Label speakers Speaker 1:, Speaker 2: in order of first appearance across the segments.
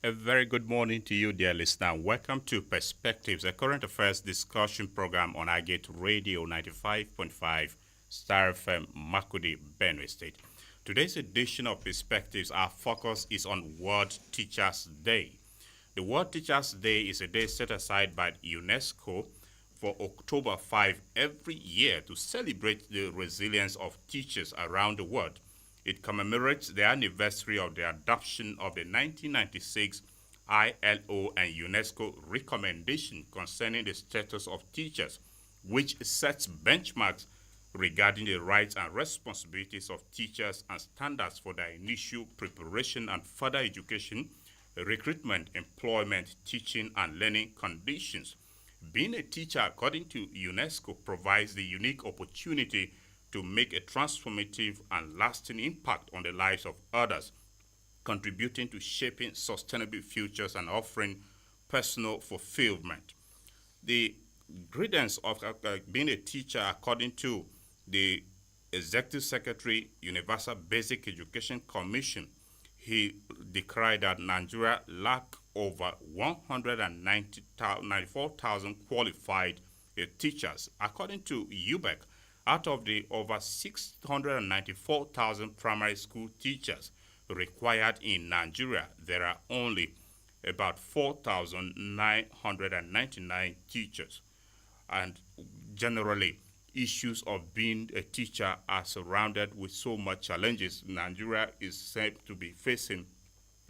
Speaker 1: A very good morning to you, dear listener. Welcome to Perspectives, a current affairs discussion program on Agate Radio 95.5 Star FM, Makurdi, Benue State. Today's edition of Perspectives, our focus is on World Teachers Day. The World Teachers Day is a day set aside by UNESCO for October 5 every year to celebrate the resilience of teachers around the world. It commemorates the anniversary of the adoption of the 1996 ILO and UNESCO recommendation concerning the status of teachers, which sets benchmarks regarding the rights and responsibilities of teachers and standards for their initial preparation and further education, recruitment, employment, teaching, and learning conditions. Being a teacher, according to UNESCO, provides the unique opportunity to make a transformative and lasting impact on the lives of others, contributing to shaping sustainable futures and offering personal fulfillment. The ingredients of being a teacher, according to the Executive Secretary, Universal Basic Education Commission, he declared that Nigeria lacked over 194,000 qualified teachers. According to UBEC, out of the over 694,000 primary school teachers required in Nigeria, there are only about 4,999 teachers. And generally, issues of being a teacher are surrounded with so much challenges. Nigeria is said to be facing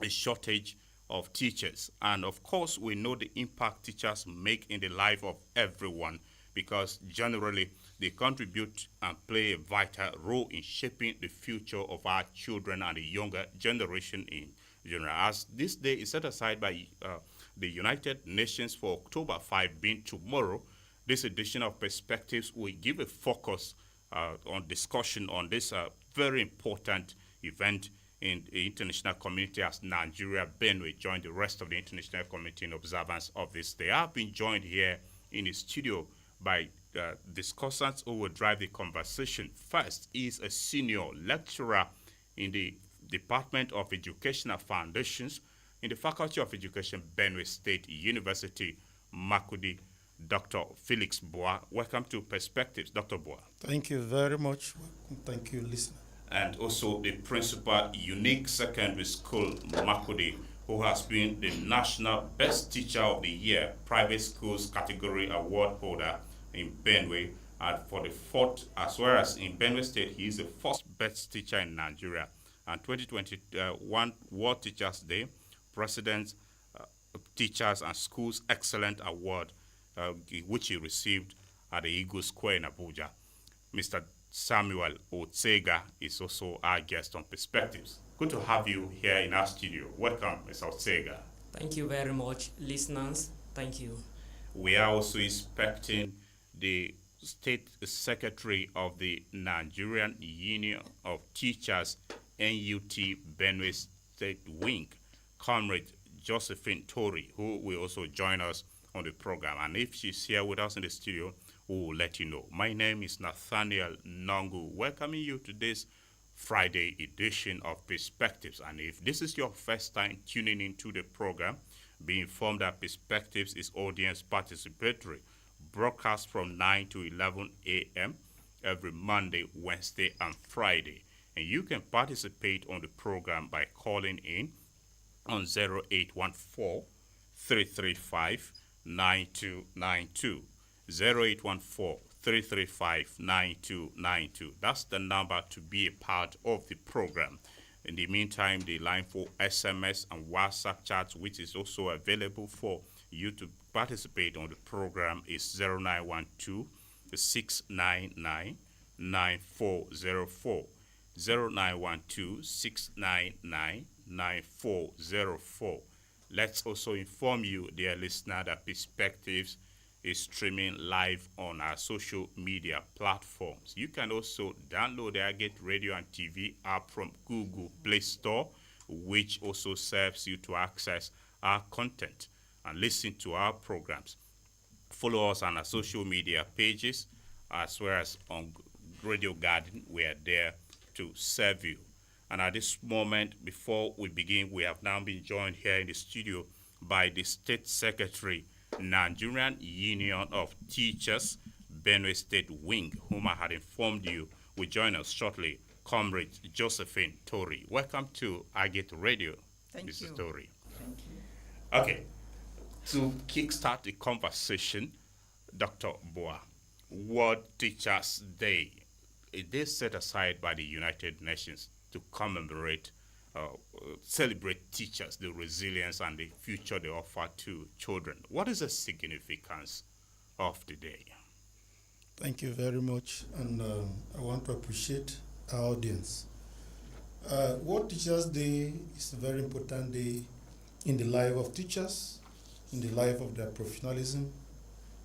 Speaker 1: a shortage of teachers. And of course, we know the impact teachers make in the life of everyone, because generally they contribute and play a vital role in shaping the future of our children and the younger generation in general. As this day is set aside by the United Nations for October 5 being tomorrow, this edition of Perspectives will give a focus on discussion on this very important event in the international community, as Nigeria, Benue joined the rest of the international community in observance of this day. I've been joined here in the studio by discussants who will drive the conversation. First is a senior lecturer in the Department of Educational Foundations in the Faculty of Education, Benue State University, Makurdi, Dr. Felix Bua. Welcome to Perspectives, Dr. Bua.
Speaker 2: Thank you very much. Thank you, listener.
Speaker 1: And also the principal, Unique Secondary School, Makurdi, who has been the National Best Teacher of the Year, Private Schools Category Award holder in Benue. And for the fourth, as well as in Benue State, he is the first best teacher in Nigeria. And 2021 World Teachers Day, President Teachers and Schools Excellent Award, which he received at the Eagle Square in Abuja. Mr. Samuel Otsega is also our guest on Perspectives. Good to have you here in our studio. Welcome, Mr. Otsega.
Speaker 3: Thank you very much, listeners. Thank you.
Speaker 1: We are also expecting the State Secretary of the Nigerian Union of Teachers, NUT Benue State Wing, Comrade Josephine Tori, who will also join us on the program. And if she's here with us in the studio, we will let you know. My name is Nathaniel Nongu, welcoming you to this Friday edition of Perspectives. And if this is your first time tuning into the program, be informed that Perspectives is audience participatory, broadcast from 9 to 11 a.m. every Monday, Wednesday, and Friday. And you can participate on the program by calling in on 0814 335 9292. 0814-335-9292. That's the number to be a part of the program. In the meantime, the line for SMS and WhatsApp chats, which is also available for you to participate on the program, is 0912-699-9404. 0912-699-9404. Let's also inform you, dear listener, that Perspectives is streaming live on our social media platforms. You can also download the Agate Radio and TV app from Google Play Store, which also serves you to access our content and listen to our programs. Follow us on our social media pages, as well as on Radio Garden. We are there to serve you. And at this moment, before we begin, we have now been joined here in the studio by the State Secretary, Nigerian Union of Teachers, Benue State Wing, whom I had informed you will join us shortly, Comrade Josephine Tori. Welcome to Agate Radio, Mrs. Tori.
Speaker 4: Thank you.
Speaker 1: Okay, to kickstart the conversation, Dr. Bua, World Teachers Day, a day set aside by the United Nations to commemorate, celebrate teachers, the resilience and the future they offer to children. What is the significance of the day?
Speaker 2: Thank you very much, and I want to appreciate our audience. World Teachers Day is a very important day in the life of teachers, in the life of their professionalism,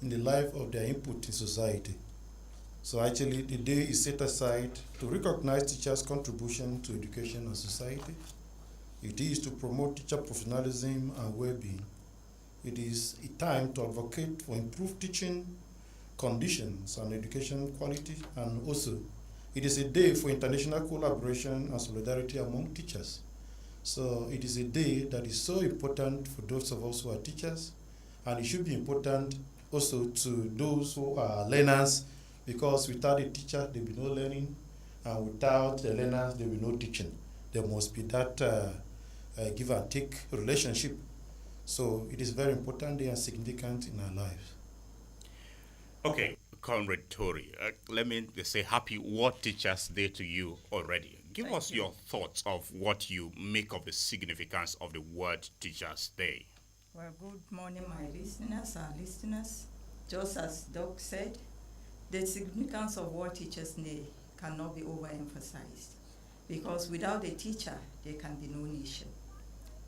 Speaker 2: in the life of their input in society. So actually, the day is set aside to recognize teachers' contribution to education and society. It is to promote teacher professionalism and well-being. It is a time to advocate for improved teaching conditions and education quality, and also it is a day for international collaboration and solidarity among teachers. So it is a day that is so important for those of us who are teachers, and it should be important also to those who are learners, because without a teacher there will be no learning, and without the learners there will be no teaching. There must be that give and take relationship. So it is very important day and significant in our lives.
Speaker 1: Okay, Comrade Tori, let me say happy World Teachers Day to you already. Give us your thoughts of what you make of the significance of the World Teachers Day.
Speaker 4: Well, good morning, my listeners. Just as Doc said, the significance of World Teachers Day cannot be overemphasized, because without a teacher, there can be no nation.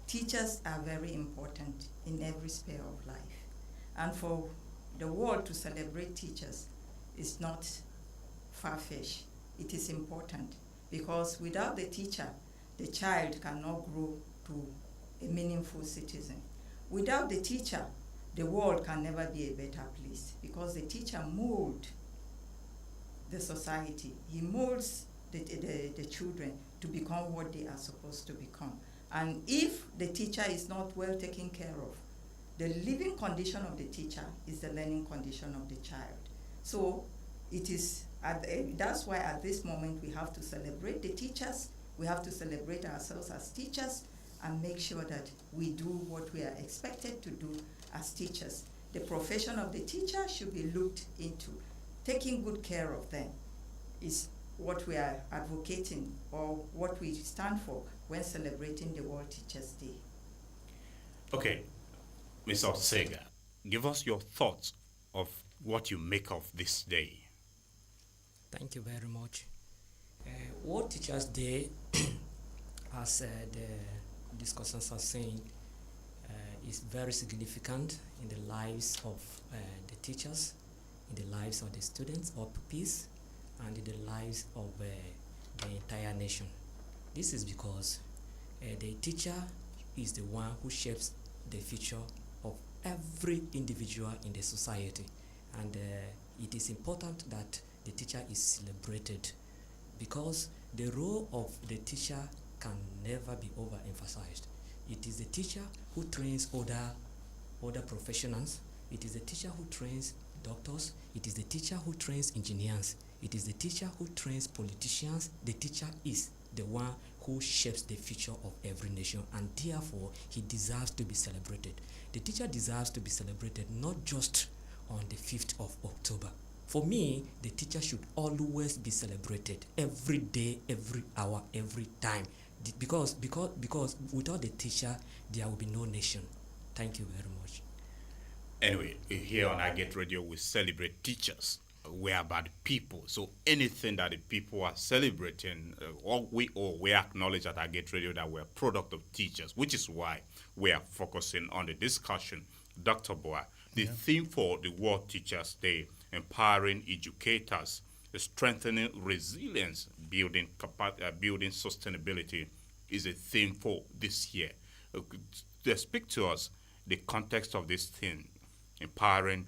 Speaker 4: Teachers are very important in every sphere of life, and for the world to celebrate teachers is not far-fetched. It is important, because without the teacher, the child cannot grow to a meaningful citizen. Without the teacher, the world can never be a better place, because the teacher molds the society. He molds the children to become what they are supposed to become. And if the teacher is not well taken care of, the living condition of the teacher is the learning condition of the child. So it is that's why at this moment we have to celebrate the teachers. We have to celebrate ourselves as teachers and make sure that we do what we are expected to do as teachers. The profession of the teacher should be looked into. Taking good care of them is what we are advocating, or what we stand for when celebrating the World Teachers Day.
Speaker 1: Okay, Ms. Otsega, give us your thoughts of what you make of this day.
Speaker 3: Thank you very much. World Teachers Day, as the discussants are saying, is very significant in the lives of the teachers, in the lives of the students or pupils, and in the lives of the entire nation. This is because the teacher is the one who shapes the future of every individual in the society, and it is important that the teacher is celebrated, because the role of the teacher can never be overemphasized. It is the teacher who trains other professionals. It is the teacher who trains doctors. It is the teacher who trains engineers. It is the teacher who trains politicians. The teacher is the one who shapes the future of every nation, and therefore he deserves to be celebrated. The teacher deserves to be celebrated not just on the 5th of October. For me, the teacher should always be celebrated, every day, every hour, every time, because without the teacher, there will be no nation. Thank you very much.
Speaker 1: Anyway, here on Agate Radio, we celebrate teachers. We are about people. So anything that the people are celebrating, we acknowledge at Agate Radio that we're a product of teachers, which is why we are focusing on the discussion. Dr. Bua, the theme for the World Teachers Day, empowering educators, strengthening resilience, building sustainability, is a theme for this year. Speak to us the context of this theme, empowering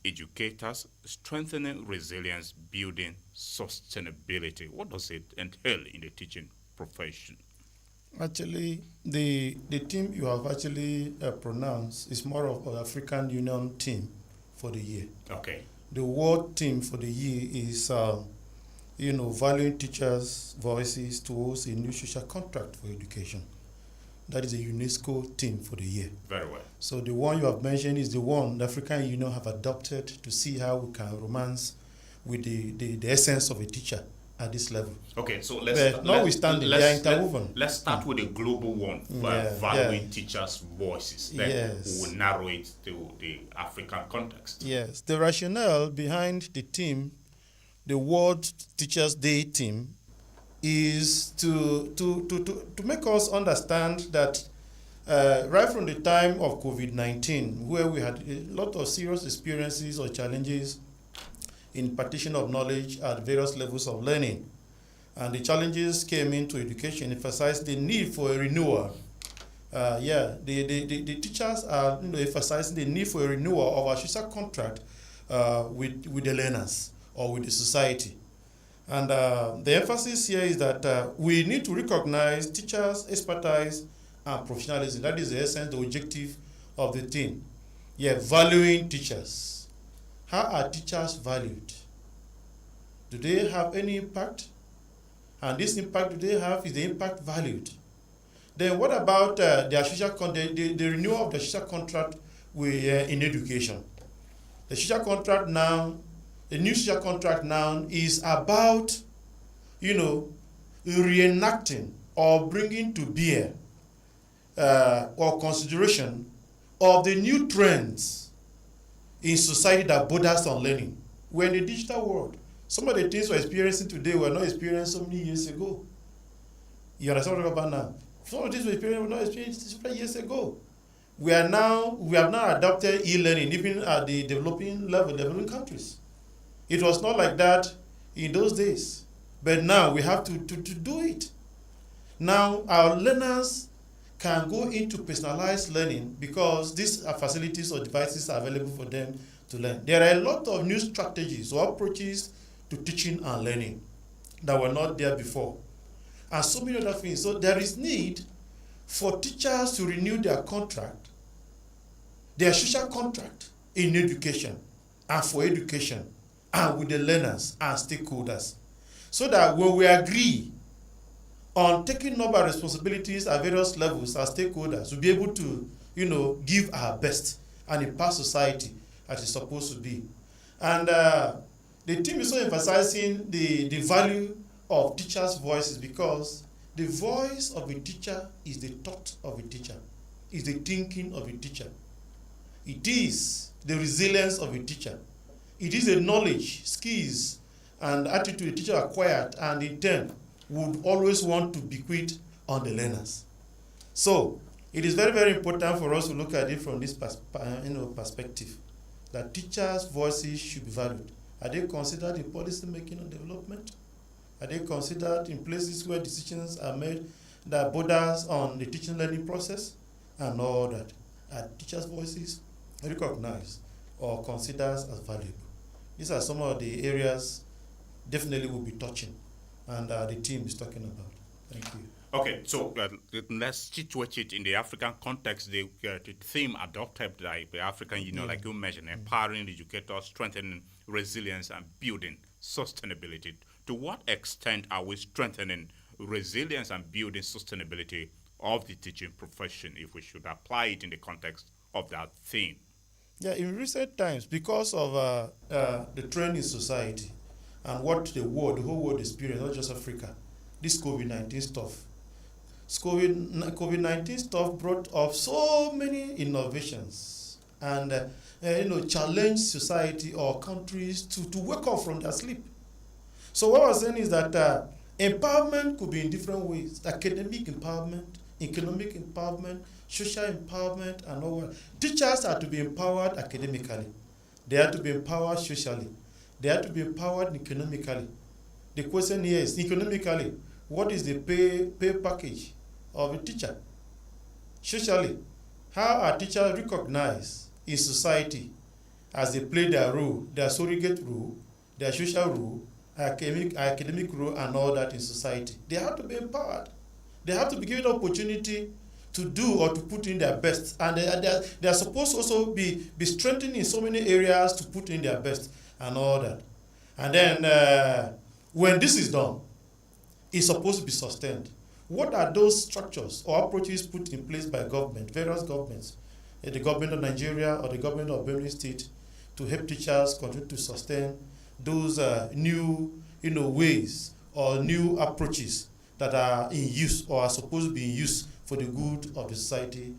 Speaker 1: educators, strengthening resilience, building sustainability. What does it entail in the teaching profession?
Speaker 2: Actually, the team you have actually pronounced is more of an African Union team for the year.
Speaker 1: Okay.
Speaker 2: The world team for the year is, valuing teachers' voices towards a new social contract for education. That is a UNESCO theme for the year.
Speaker 1: Very well.
Speaker 2: So the one you have mentioned is the one the African Union have adopted to see how we can romance with the essence of a teacher at this level.
Speaker 1: Okay, so
Speaker 2: Let's
Speaker 1: start with the global one, valuing teachers' voices. Then we will narrow it to the African context.
Speaker 2: Yes, the rationale behind the team, the World Teachers Day team, is to make us understand that right from the time of COVID-19, where we had a lot of serious experiences or challenges in partition of knowledge at various levels of learning, and the challenges came into education, emphasized the need for a renewal. The teachers are emphasizing the need for a renewal of our social contract with the learners or with the society. And the emphasis here is that we need to recognize teachers' expertise and professionalism. That is the essence, the objective of the thing. Valuing teachers. How are teachers valued? Do they have any impact? And this impact do they have, is the impact valued? Then what about their social the renewal of the social contract in education? The social contract now, the new social contract now is about, reenacting or bringing to bear or consideration of the new trends in society that borders on learning. We're in the digital world. Some of the things we're experiencing today were not experienced so many years ago. You understand what I'm talking about now? Some of the things were not experienced so many years ago. We have now adopted e-learning, even at the developing countries. It was not like that in those days, but now we have to do it. Now our learners can go into personalized learning because these facilities or devices are available for them to learn. There are a lot of new strategies or approaches to teaching and learning that were not there before, and so many other things. So there is need for teachers to renew their contract, their social contract in education and for education and with the learners and stakeholders, so that when we agree on taking up our responsibilities at various levels as stakeholders, we'll be able to, give our best and impact society as it's supposed to be. And the team is also emphasizing the value of teachers' voices, because the voice of a teacher is the thought of a teacher, is the thinking of a teacher. It is the resilience of a teacher. It is the knowledge, skills, and attitude a teacher acquired and in turn would always want to bequeath on the learners. So it is very, very important for us to look at it from this perspective, that teachers' voices should be valued. Are they considered in policy making and development? Are they considered in places where decisions are made that borders on the teaching learning process and all that? Are teachers' voices recognized or considered as valuable? These are some of the areas definitely we'll be touching, and the team is talking about. Thank you.
Speaker 1: Okay, so let's situate it in the African context. The theme adopted by the African Union, like you mentioned, empowering educators, strengthening resilience, and building sustainability. To what extent are we strengthening resilience and building sustainability of the teaching profession, if we should apply it in the context of that theme?
Speaker 2: Yeah, in recent times, because of the trend in society and what the whole world experienced, not just Africa, this COVID-19 stuff. COVID-19 stuff brought up so many innovations and challenged society or countries to wake up from their sleep. So what I was saying is that empowerment could be in different ways: academic empowerment, economic empowerment, social empowerment, and all that. Teachers are to be empowered academically. They are to be empowered socially. They are to be empowered economically. The question here is, economically, what is the pay package of a teacher? Socially, how are teachers recognized in society as they play their role, their surrogate role, their social role, academic role and all that in society. They have to be empowered. They have to be given opportunity to do or to put in their best. And they are supposed to also be strengthened in so many areas to put in their best and all that. And then when this is done, it's supposed to be sustained. What are those structures or approaches put in place by government, various governments, the government of Nigeria or the government of Benue State, to help teachers continue to sustain those new ways or new approaches that are in use or are supposed to be in use for the good of the society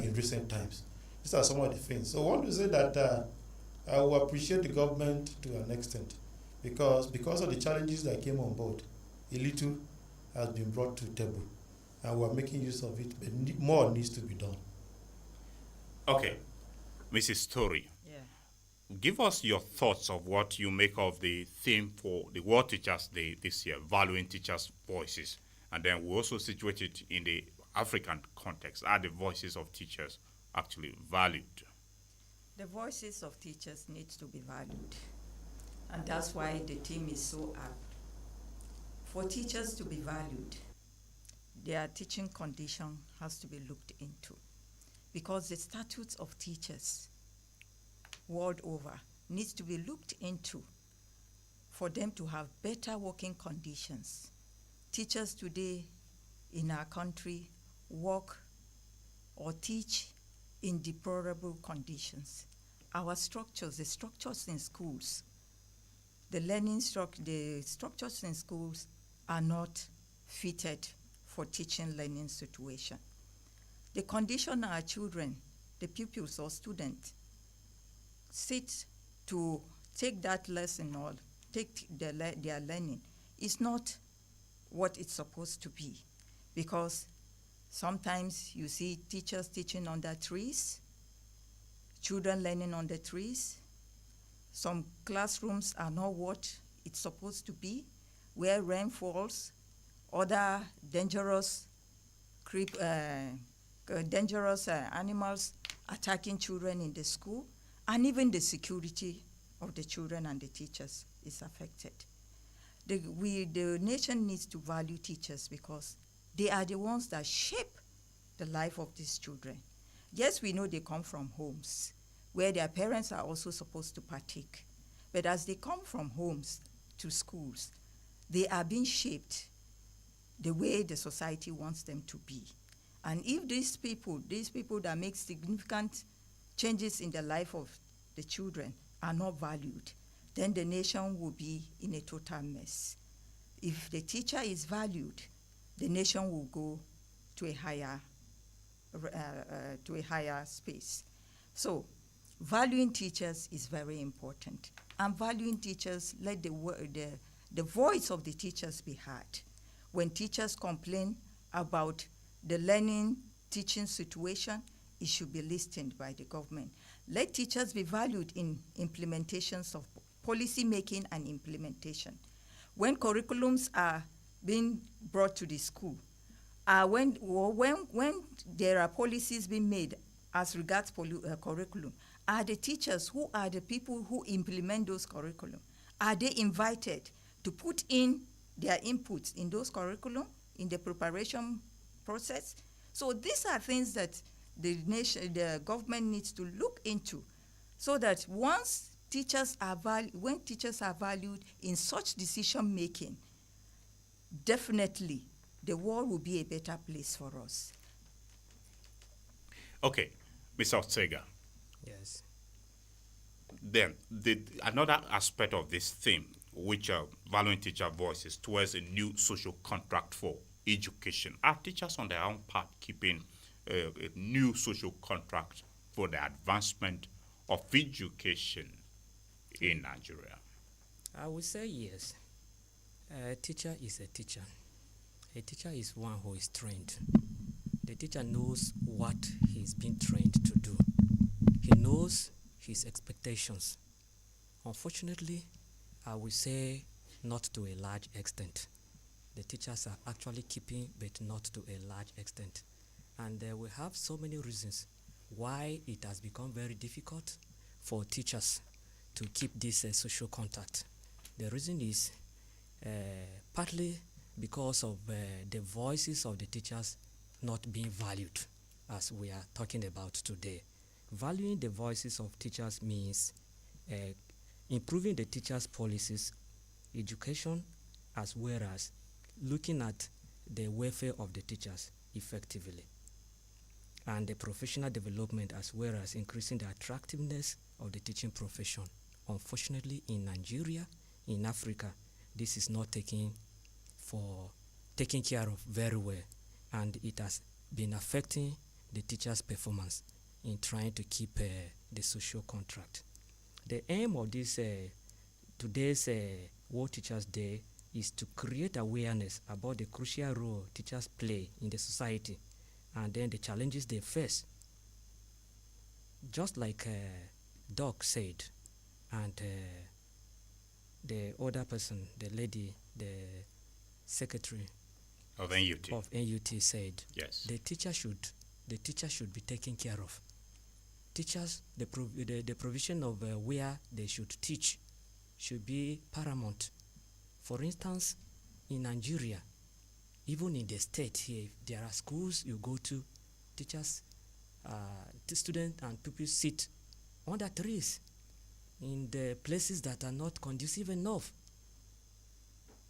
Speaker 2: in recent times? These are some of the things. So I want to say that I will appreciate the government to an extent because of the challenges that came on board, a little has been brought to the table and we are making use of it, but more needs to be done.
Speaker 1: Okay, Mrs. Tori, give us your thoughts of what you make of the theme for the World Teachers Day this year, valuing teachers' voices, and then we also situate it in the African context. Are the voices of teachers actually valued?
Speaker 4: The voices of teachers need to be valued, and that's why the theme is so apt. For teachers to be valued, their teaching condition has to be looked into, because the statutes of teachers world over needs to be looked into for them to have better working conditions. Teachers today in our country work or teach in deplorable conditions. Our structures, the structures in schools, the structures in schools are not fitted for teaching learning situation. The condition our children, the pupils or students, sit to take that lesson or take their learning is not what it's supposed to be, because sometimes you see teachers teaching under trees, children learning under trees. Some classrooms are not what it's supposed to be, where rain falls, other dangerous animals attacking children in the school, and even the security of the children and the teachers is affected. The nation needs to value teachers because they are the ones that shape the life of these children. Yes, we know they come from homes where their parents are also supposed to partake. But as they come from homes to schools, they are being shaped the way the society wants them to be. And if these people that make significant changes in the life of the children are not valued, then the nation will be in a total mess. If the teacher is valued, the nation will go to a higher space. So valuing teachers is very important. And valuing teachers, let the voice of the teachers be heard. When teachers complain about the learning, teaching situation, it should be listened by the government. Let teachers be valued in implementations of policy making and implementation. When curriculums are being brought to the school, when there are policies being made as regards curriculum, are the teachers who are the people who implement those curriculum, are they invited to put in their inputs in those curriculum, in the preparation process? So these are things that the government needs to look into, so that once teachers are when teachers are valued in such decision making, definitely the world will be a better place for us.
Speaker 1: Okay, Mr. Ortega.
Speaker 3: Yes.
Speaker 1: Then another aspect of this theme, which valuing teacher voices towards a new social contract for education. Are teachers on their own part keeping a new social contract for the advancement of education in Nigeria?
Speaker 3: I would say yes. A teacher is a teacher. A teacher is one who is trained. The teacher knows what he's been trained to do. He knows his expectations. Unfortunately, I would say not to a large extent. The teachers are actually keeping, but not to a large extent. And we have so many reasons why it has become very difficult for teachers to keep this social contact. The reason is partly because of the voices of the teachers not being valued, as we are talking about today. Valuing the voices of teachers means improving the teachers' policies, education, as well as looking at the welfare of the teachers effectively, and the professional development, as well as increasing the attractiveness of the teaching profession. Unfortunately, in Nigeria, in Africa, this is not taken care of very well, and it has been affecting the teachers' performance in trying to keep the social contract. The aim of this today's World Teachers Day is to create awareness about the crucial role teachers play in the society, and then the challenges they face. Just like Doc said, and the other person, the lady, the secretary
Speaker 1: of
Speaker 3: NUT said,
Speaker 1: yes,
Speaker 3: the teacher should be taken care of. Teachers, the provision of where they should teach should be paramount. For instance, in Nigeria, even in the state here, there are schools you go to, teachers, the students and pupils sit under trees in the places that are not conducive enough.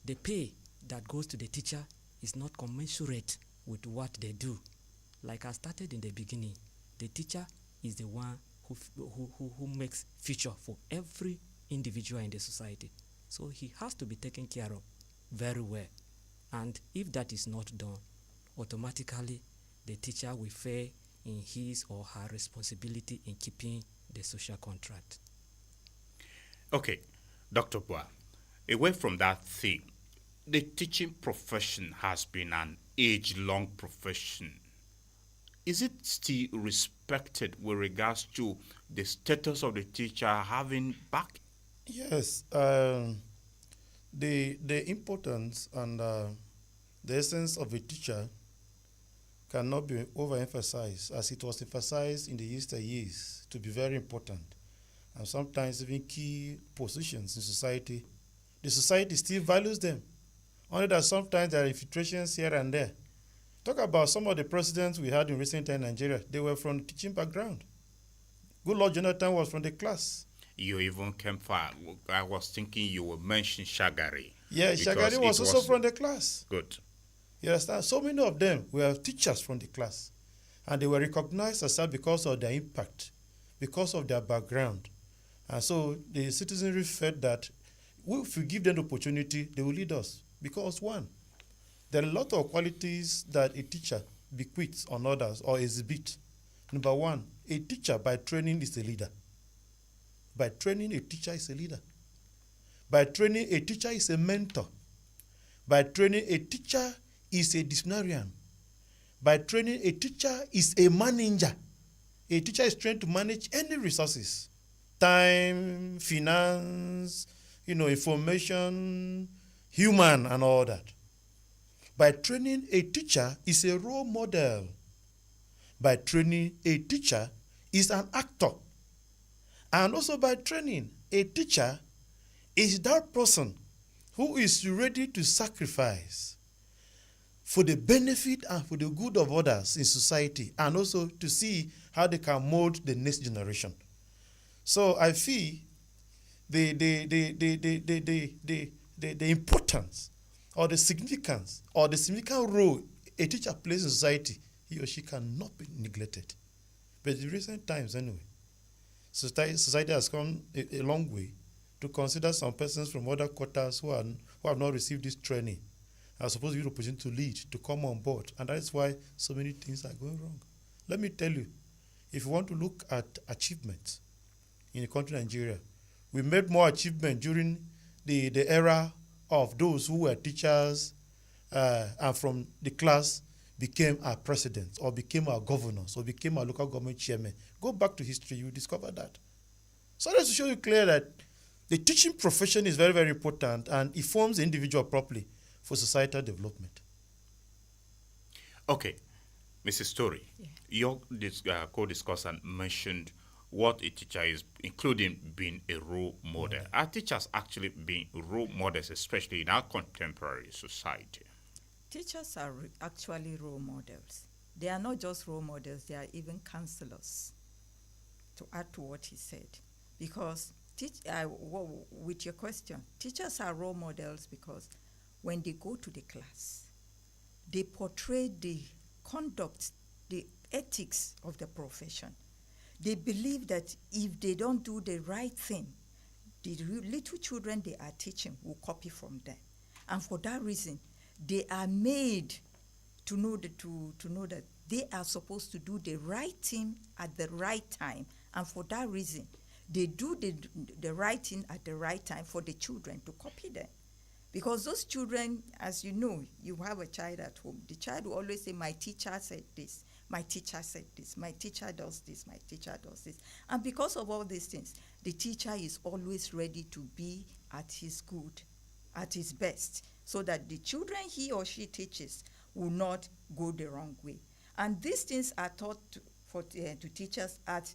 Speaker 3: The pay that goes to the teacher is not commensurate with what they do. Like I started in the beginning, the teacher is the one who makes future for every individual in the society. So he has to be taken care of very well. And if that is not done, automatically the teacher will fail in his or her responsibility in keeping the social contract.
Speaker 1: Okay, Dr. Bua, away from that theme, the teaching profession has been an age-long profession. Is it still respected with regards to the status of the teacher having back?
Speaker 2: Yes, the importance and the essence of a teacher cannot be overemphasized, as it was emphasized in the years to be very important, and sometimes even key positions in society. The society still values them, only that sometimes there are infiltrations here and there. Talk about some of the presidents we had in recent time in Nigeria. They were from the teaching background. Good Lord Jonathan was from the class.
Speaker 1: You even came far. I was thinking you would mention Shagari.
Speaker 2: Yeah, Shagari was also from the class.
Speaker 1: Good.
Speaker 2: You understand? So many of them were teachers from the class. And they were recognized as that because of their impact, because of their background. And so the citizenry felt that if we give them the opportunity, they will lead us. Because one, there are a lot of qualities that a teacher bequeaths on others or exhibits. Number one, a teacher by training is a leader. By training, a teacher is a leader. By training, a teacher is a mentor. By training, a teacher is a disciplinarian. By training, a teacher is a manager. A teacher is trained to manage any resources, time, finance, information, human, and all that. By training, a teacher is a role model. By training, a teacher is an actor. And also by training, a teacher is that person who is ready to sacrifice for the benefit and for the good of others in society, and also to see how they can mold the next generation. So I feel the importance or the significant role a teacher plays in society, he or she cannot be neglected. But in recent times anyway, society has come a long way to consider some persons from other quarters who have not received this training are supposed to be the opportunity to lead, to come on board. And that is why so many things are going wrong. Let me tell you, if you want to look at achievements in the country Nigeria, we made more achievement during the era of those who were teachers and from the class became our presidents or became our governors or became our local government chairmen. Go back to history, you will discover that. So that's to show you clear that the teaching profession is very, very important, and it forms the individual properly for societal development.
Speaker 1: Okay, Mrs. Tori, your co-discussant mentioned what a teacher is, including being a role model. Are teachers actually being role models, especially in our contemporary society?
Speaker 4: Teachers are actually role models. They are not just role models, they are even counselors, to add to what he said. Because, with your question, teachers are role models because when they go to the class, they portray the conduct, the ethics of the profession. They believe that if they don't do the right thing, the little children they are teaching will copy from them. And for that reason, they are made to know that they are supposed to do the right thing at the right time. And for that reason, they do the right thing at the right time for the children to copy them. Because those children, as you know, you have a child at home. The child will always say, my teacher said this, my teacher said this, my teacher does this, my teacher does this. And because of all these things, the teacher is always ready to be at his good, at his best, so that the children he or she teaches will not go the wrong way. And these things are taught to teachers at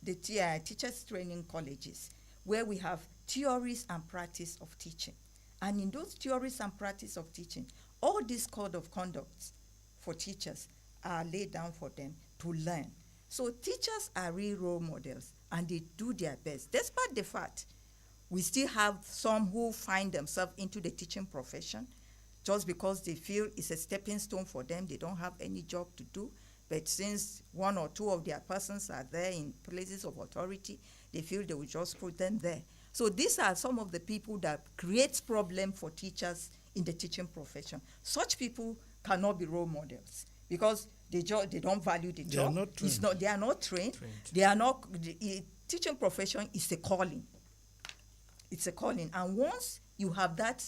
Speaker 4: the teachers training colleges, where we have theories and practice of teaching. And in those theories and practice of teaching, all these code of conduct for teachers are laid down for them to learn. So teachers are real role models, and they do their best. Despite the fact we still have some who find themselves into the teaching profession just because they feel it's a stepping stone for them. They don't have any job to do. But since one or two of their persons are there in places of authority, they feel they will just put them there. So these are some of the people that create problems for teachers in the teaching profession. Such people cannot be role models because they don't value the job. They are not trained. They are not. The teaching profession is a calling. It's a calling, and once you have that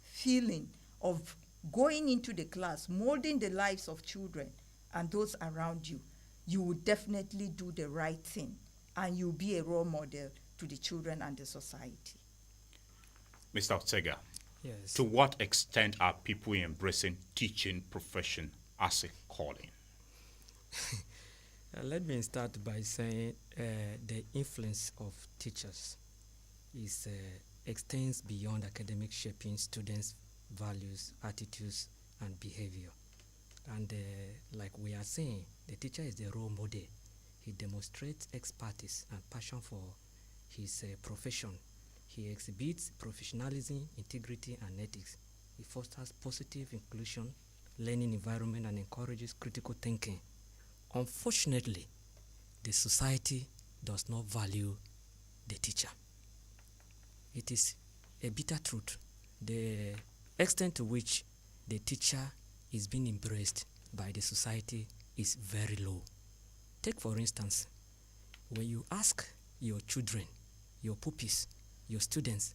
Speaker 4: feeling of going into the class, molding the lives of children and those around you, you will definitely do the right thing, and you'll be a role model to the children and the society.
Speaker 1: Mr. Ortega,
Speaker 3: Yes.
Speaker 1: to what extent are people embracing teaching profession as a calling?
Speaker 3: Let me start by saying the influence of teachers extends beyond academic shaping students' values, attitudes, and behavior. And like we are saying, the teacher is the role model. He demonstrates expertise and passion for his profession. He exhibits professionalism, integrity, and ethics. He fosters positive inclusion, learning environment, and encourages critical thinking. Unfortunately, the society does not value the teacher. It is a bitter truth. The extent to which the teacher is being embraced by the society is very low. Take, for instance, when you ask your children, your pupils, your students,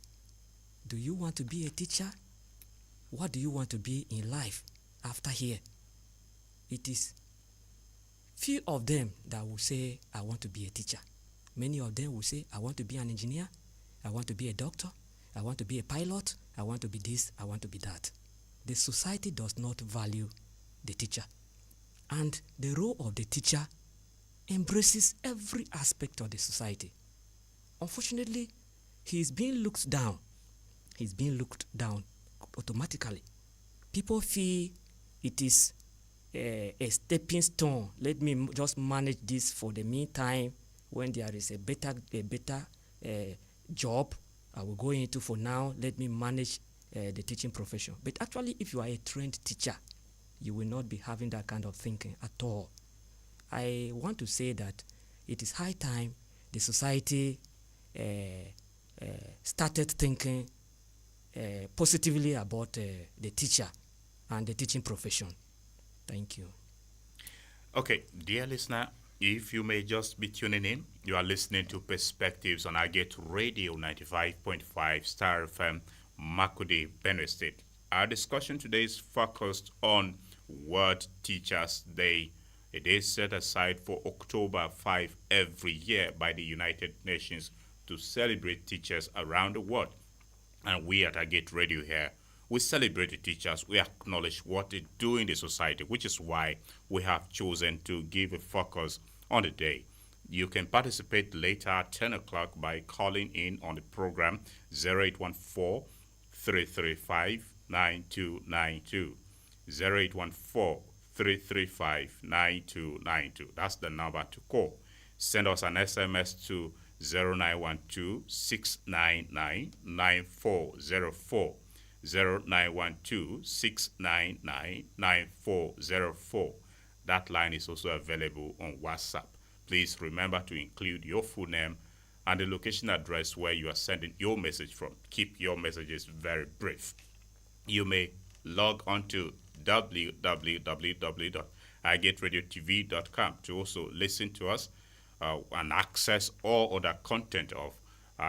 Speaker 3: do you want to be a teacher? What do you want to be in life after here? It is few of them that will say, I want to be a teacher. Many of them will say, I want to be an engineer, I want to be a doctor, I want to be a pilot, I want to be this, I want to be that. The society does not value the teacher. And the role of the teacher embraces every aspect of the society. Unfortunately, he is being looked down. He's being looked down automatically. People feel it is a stepping stone. Let me just manage this for the meantime. When there is a better job I will go into for now, let me manage the teaching profession. But actually, if you are a trained teacher, you will not be having that kind of thinking at all. I want to say that it is high time the society started thinking positively about the teacher and the teaching profession. Thank you.
Speaker 1: Okay, dear listener, if you may just be tuning in, you are listening to Perspectives on Agate Radio 95.5 Star FM, Makurdi, Benue State. Our discussion today is focused on World Teachers Day. It is set aside for October 5 every year by the United Nations to celebrate teachers around the world. And we at Agate Radio here, we celebrate the teachers. We acknowledge what they do in the society, which is why we have chosen to give a focus on the day. You can participate later at 10 o'clock by calling in on the program 0814-335-9292. 0814-335-9292. That's the number to call. Send us an SMS to 0912-699-9404. 0912-699-9404. That line is also available on WhatsApp. Please remember to include your full name and the location address where you are sending your message from. Keep your messages very brief. You may log on to www.igetradiotv.com to also listen to us and access all other content of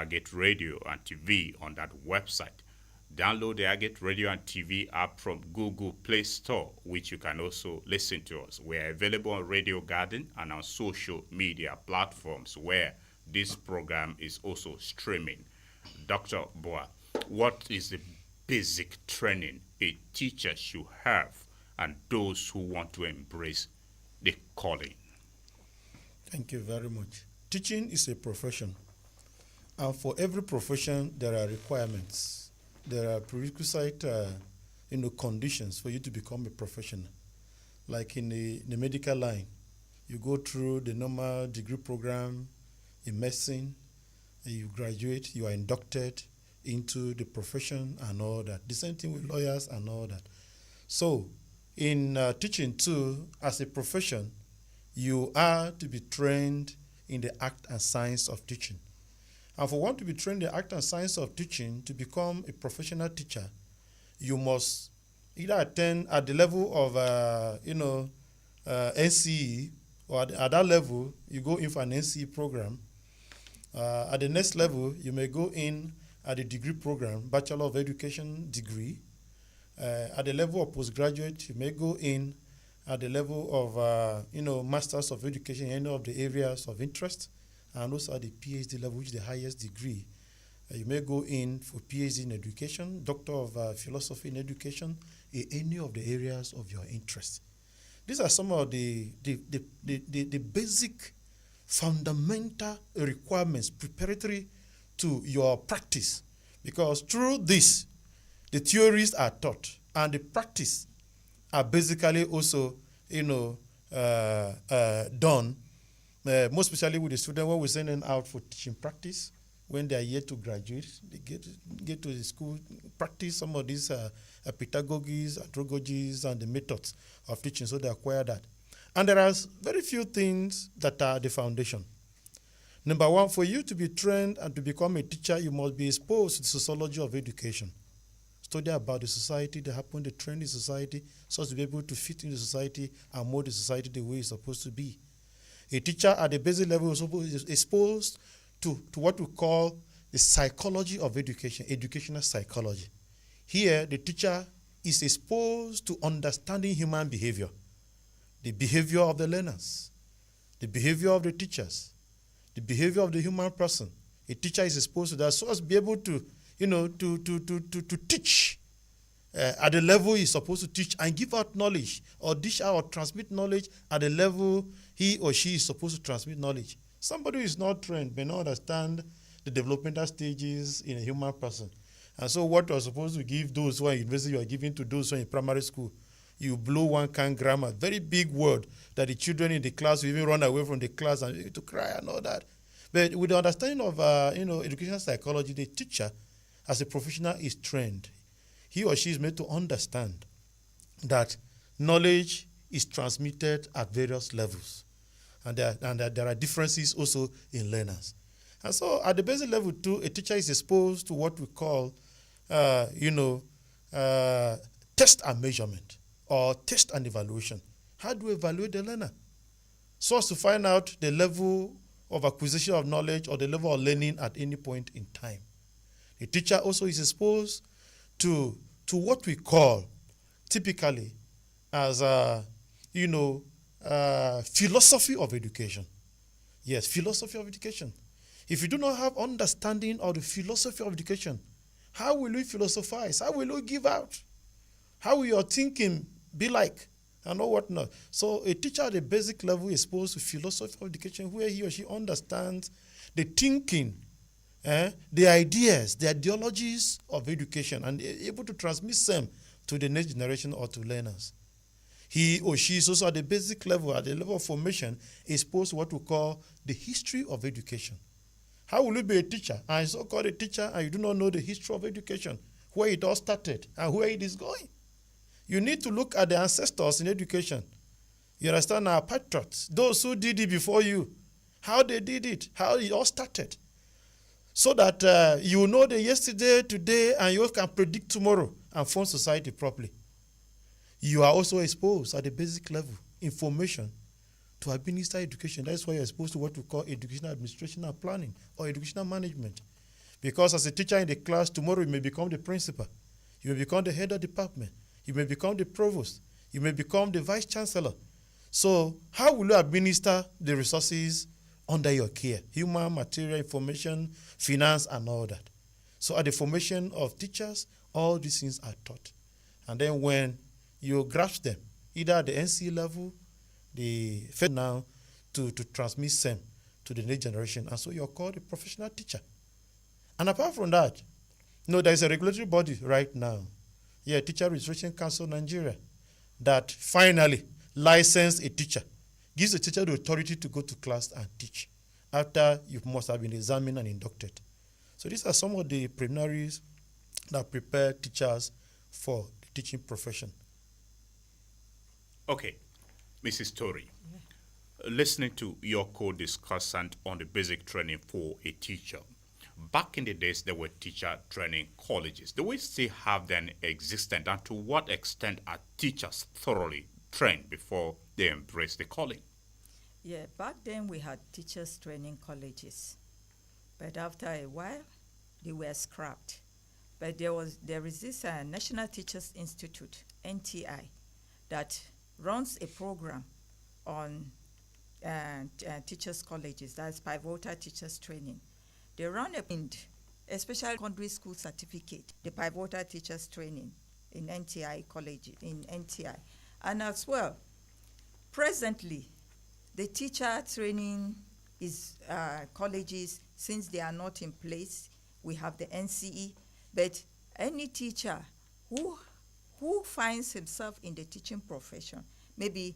Speaker 1: Get Radio and TV on that website. Download the Get Radio and TV app from Google Play Store, which you can also listen to us. We are available on Radio Garden and on social media platforms where this program is also streaming. Dr. Bua, what is the basic training a teacher should have and those who want to embrace the calling?
Speaker 2: Thank you very much. Teaching is a profession, and for every profession there are requirements. There are prerequisite conditions for you to become a professional. Like in the medical line, you go through the normal degree program in medicine, and you graduate, you are inducted into the profession and all that. The same thing with lawyers and all that. So in teaching too, as a profession, you are to be trained in the art and science of teaching. And for one to be trained in the art and science of teaching, to become a professional teacher, you must either attend at the level of, NCE, or at that level, you go in for an NCE program. At the next level, you may go in at the degree program, Bachelor of Education degree. At the level of postgraduate, you may go in at the level of, Masters of Education in any of the areas of interest. And also at the PhD level, which is the highest degree. You may go in for PhD in education, Doctor of Philosophy in education, in any of the areas of your interest. These are some of the basic fundamental requirements preparatory to your practice. Because through this, the theories are taught and the practice are basically also, done. Most especially with the students, when we send them out for teaching practice, when they are yet to graduate, they get to the school, practice some of these pedagogies, andragogies, and the methods of teaching, so they acquire that. And there are very few things that are the foundation. Number one, for you to be trained and to become a teacher, you must be exposed to the sociology of education. Study about the society, the happen, the trend in society, so as to be able to fit in the society and mold the society the way it's supposed to be. A teacher at the basic level is exposed to what we call the psychology of education, educational psychology. Here, the teacher is exposed to understanding human behavior, the behavior of the learners, the behavior of the teachers, the behavior of the human person. A teacher is exposed to that so as to be able to, to teach at the level he's supposed to teach and give out knowledge or dish out or transmit knowledge at the level he or she is supposed to transmit knowledge. Somebody who is not trained may not understand the developmental stages in a human person. And so what you're supposed to give those who are in university, you are giving to those who are in primary school. You blow one can grammar, very big word that the children in the class will even run away from the class and to cry and all that. But with the understanding of educational psychology, the teacher as a professional is trained. He or she is made to understand that knowledge is transmitted at various levels, and that there are differences also in learners. And so at the basic level too, a teacher is exposed to what we call, test and measurement or test and evaluation. How do we evaluate the learner? So as to find out the level of acquisition of knowledge or the level of learning at any point in time. The teacher also is exposed to what we call typically as philosophy of education. Yes, philosophy of education. If you do not have understanding of the philosophy of education, how will you philosophize? How will you give out? How will your thinking be like? and all whatnot. So a teacher at the basic level is exposed to philosophy of education, where he or she understands the thinking, the ideas, the ideologies of education, and able to transmit them to the next generation or to learners. He or she is also at the basic level, at the level of formation, exposed to what we call the history of education. How will you be a teacher and so-called a teacher and you do not know the history of education, where it all started and where it is going? You need to look at the ancestors in education. You understand, our patriots, those who did it before you, how they did it, how it all started, so that you know the yesterday, today, and you can predict tomorrow and form society properly. You are also exposed at the basic level, information, to administer education. That's why you're exposed to what we call educational administration and planning, or educational management. Because as a teacher in the class, tomorrow you may become the principal, you may become the head of department, you may become the provost, you may become the vice chancellor. So how will you administer the resources under your care? Human, material, information, finance, and all that. So at the formation of teachers, all these things are taught. And then when you grasp them, either at the NC level, the fed now, to transmit them to the next generation. And so you're called a professional teacher. And apart from that, there is a regulatory body right now, Teacher Registration Council Nigeria, that finally license a teacher, gives the teacher the authority to go to class and teach after you must have been examined and inducted. So these are some of the preliminaries that prepare teachers for the teaching profession.
Speaker 1: Okay, Mrs. Tori, listening to your co-discussant on the basic training for a teacher, back in the days there were teacher training colleges. Do we still have them existent, and to what extent are teachers thoroughly trained before they embrace the calling?
Speaker 4: Yeah, back then we had teachers training colleges, but after a while they were scrapped. But there is this National Teachers Institute, NTI, that runs a program on teachers colleges, that's pivotal teachers training. They run especially secondary school certificate, the pivotal teachers training in NTI college, in NTI. And as well, presently, the teacher training is colleges, since they are not in place, we have the NCE, but any teacher who finds himself in the teaching profession, maybe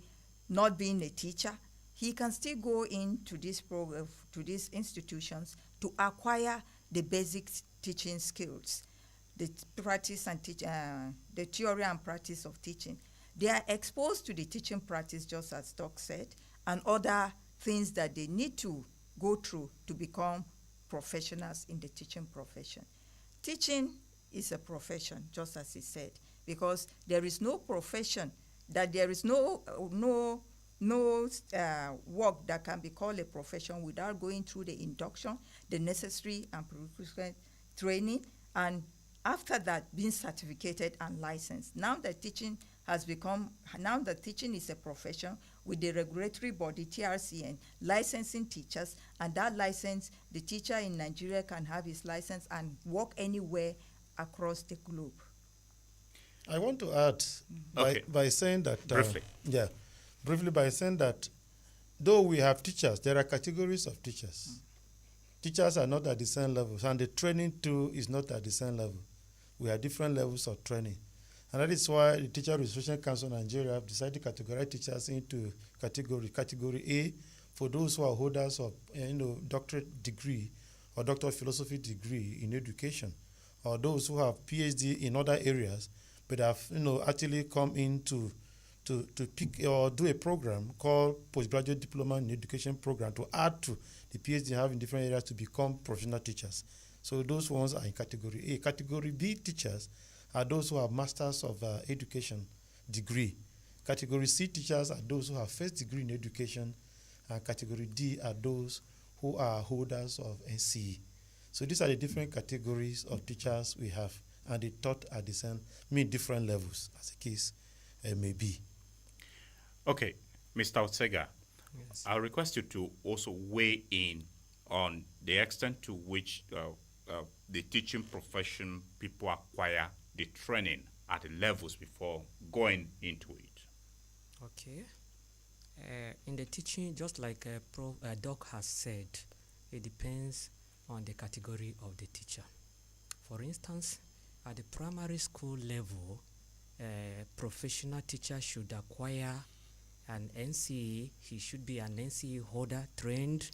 Speaker 4: not being a teacher, he can still go into this program, to these institutions, to acquire the basic teaching skills, the practice and the theory and practice of teaching. They are exposed to the teaching practice, just as Doc said, and other things that they need to go through to become professionals in the teaching profession. Teaching is a profession, just as he said, because there is no profession, that there is no work that can be called a profession without going through the induction, the necessary and prerequisite training, and after that being certificated and licensed. Now that teaching is a profession with the regulatory body, TRCN, licensing teachers, and that license, the teacher in Nigeria can have his license and work anywhere across the globe.
Speaker 2: I want to add by saying that briefly by saying that though we have teachers, there are categories of teachers. Teachers are not at the same levels, and the training too is not at the same level. We have different levels of training. And that is why the Teacher Registration Council of Nigeria have decided to categorize teachers into category A for those who are holders of doctorate degree or doctor of philosophy degree in education, or those who have PhD in other areas but have actually come in to pick or do a program called postgraduate diploma in education program to add to the PhD they have in different areas to become professional teachers. So those ones are in category A. Category B teachers are those who have masters of education degree. Category C teachers are those who have first degree in education, and category D are those who are holders of NCE. So these are the different categories of teachers we have, and they taught at the same, different levels, as the case may be.
Speaker 1: Okay, Mr. Otsega,
Speaker 3: Yes.
Speaker 1: I'll request you to also weigh in on the extent to which the teaching profession people acquire the training at the levels before going into it.
Speaker 3: Okay. In the teaching, just like Doc has said, it depends on the category of the teacher. For instance, at the primary school level, a professional teacher should acquire an NCE. He should be an NCE holder, trained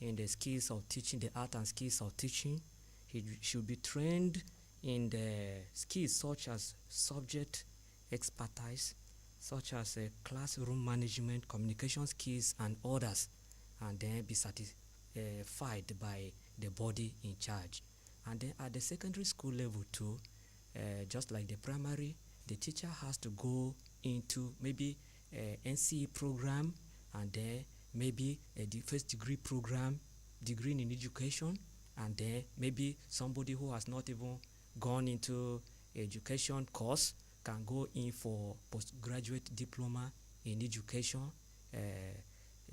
Speaker 3: in the skills of teaching, the art and skills of teaching. He should be trained in the skills such as subject expertise, such as classroom management, communication skills, and others, and then be satisfied by the body in charge. And then at the secondary school level too, just like the primary, the teacher has to go into maybe a NCE program, and then maybe a first degree program, degree in education, and then maybe somebody who has not even gone into education course can go in for postgraduate diploma in education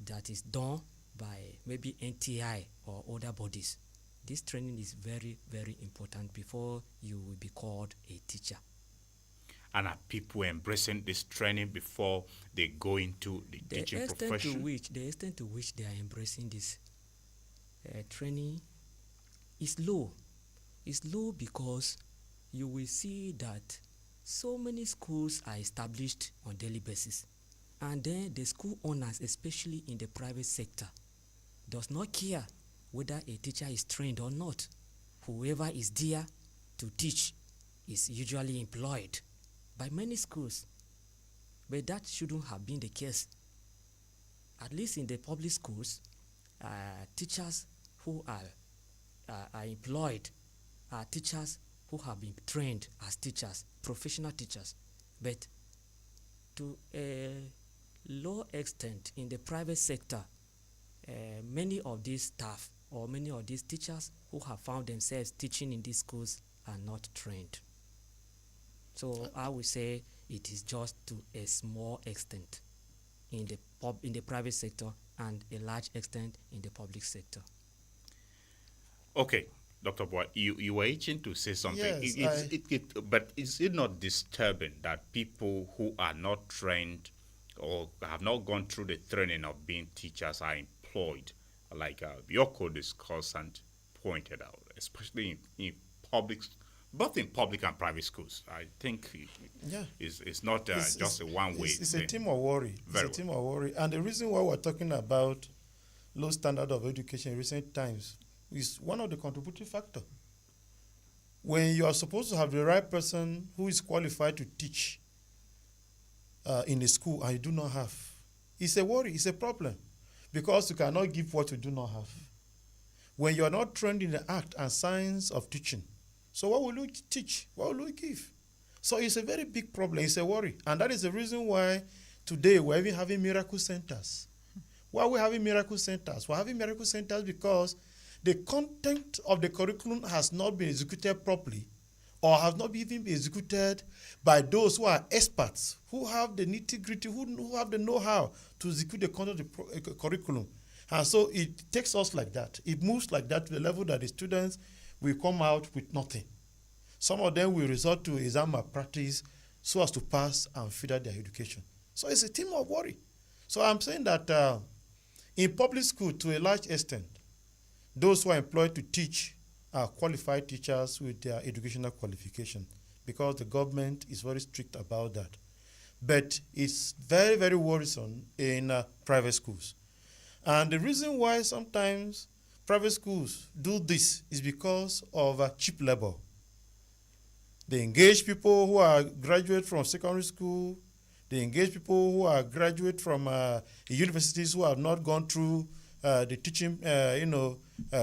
Speaker 3: that is done by maybe NTI or other bodies. This training is very, very important before you will be called a teacher.
Speaker 1: And are people embracing this training before they go into the teaching profession?
Speaker 3: The extent to which they are embracing this training is low. It's low because you will see that so many schools are established on daily basis, and then the school owners, especially in the private sector, does not care whether a teacher is trained or not. Whoever is there to teach is usually employed by many schools. But that shouldn't have been the case. At least in the public schools, teachers who are employed are teachers who have been trained as teachers, professional teachers. But to a low extent in the private sector, many of these staff or many of these teachers who have found themselves teaching in these schools are not trained. So I would say it is just to a small extent in the private sector and a large extent in the public sector.
Speaker 1: Okay, Dr. Bua, you were itching to say something.
Speaker 2: Yes,
Speaker 1: but is it not disturbing that people who are not trained or have not gone through the training of being teachers are employed, like your co-discussed and pointed out, especially in public, both in public and private schools? I think it's not just a one-way thing.
Speaker 2: It's a team of worry. It's a team of worry. And the reason why we're talking about low standard of education in recent times is one of the contributing factors. When you are supposed to have the right person who is qualified to teach in a school and you do not have, it's a worry, it's a problem, because you cannot give what you do not have. When you are not trained in the art and science of teaching, so what will you teach? What will you give? So it's a very big problem, it's a worry. And that is the reason why today we're even having miracle centers. Why are we having miracle centers? We're having miracle centers because the content of the curriculum has not been executed properly, or has not even been executed by those who are experts, who have the nitty-gritty, who have the know-how to execute the content of the curriculum. And so it takes us like that. It moves like that to the level that the students will come out with nothing. Some of them will resort to exam malpractice so as to pass and further their education. So it's a team of worry. So I'm saying that in public school, to a large extent, those who are employed to teach are qualified teachers with their educational qualification, because the government is very strict about that. But it's very, very worrisome in private schools. And the reason why sometimes private schools do this is because of cheap labor. They engage people who are graduate from secondary school. They engage people who are graduate from universities who have not gone through the teaching,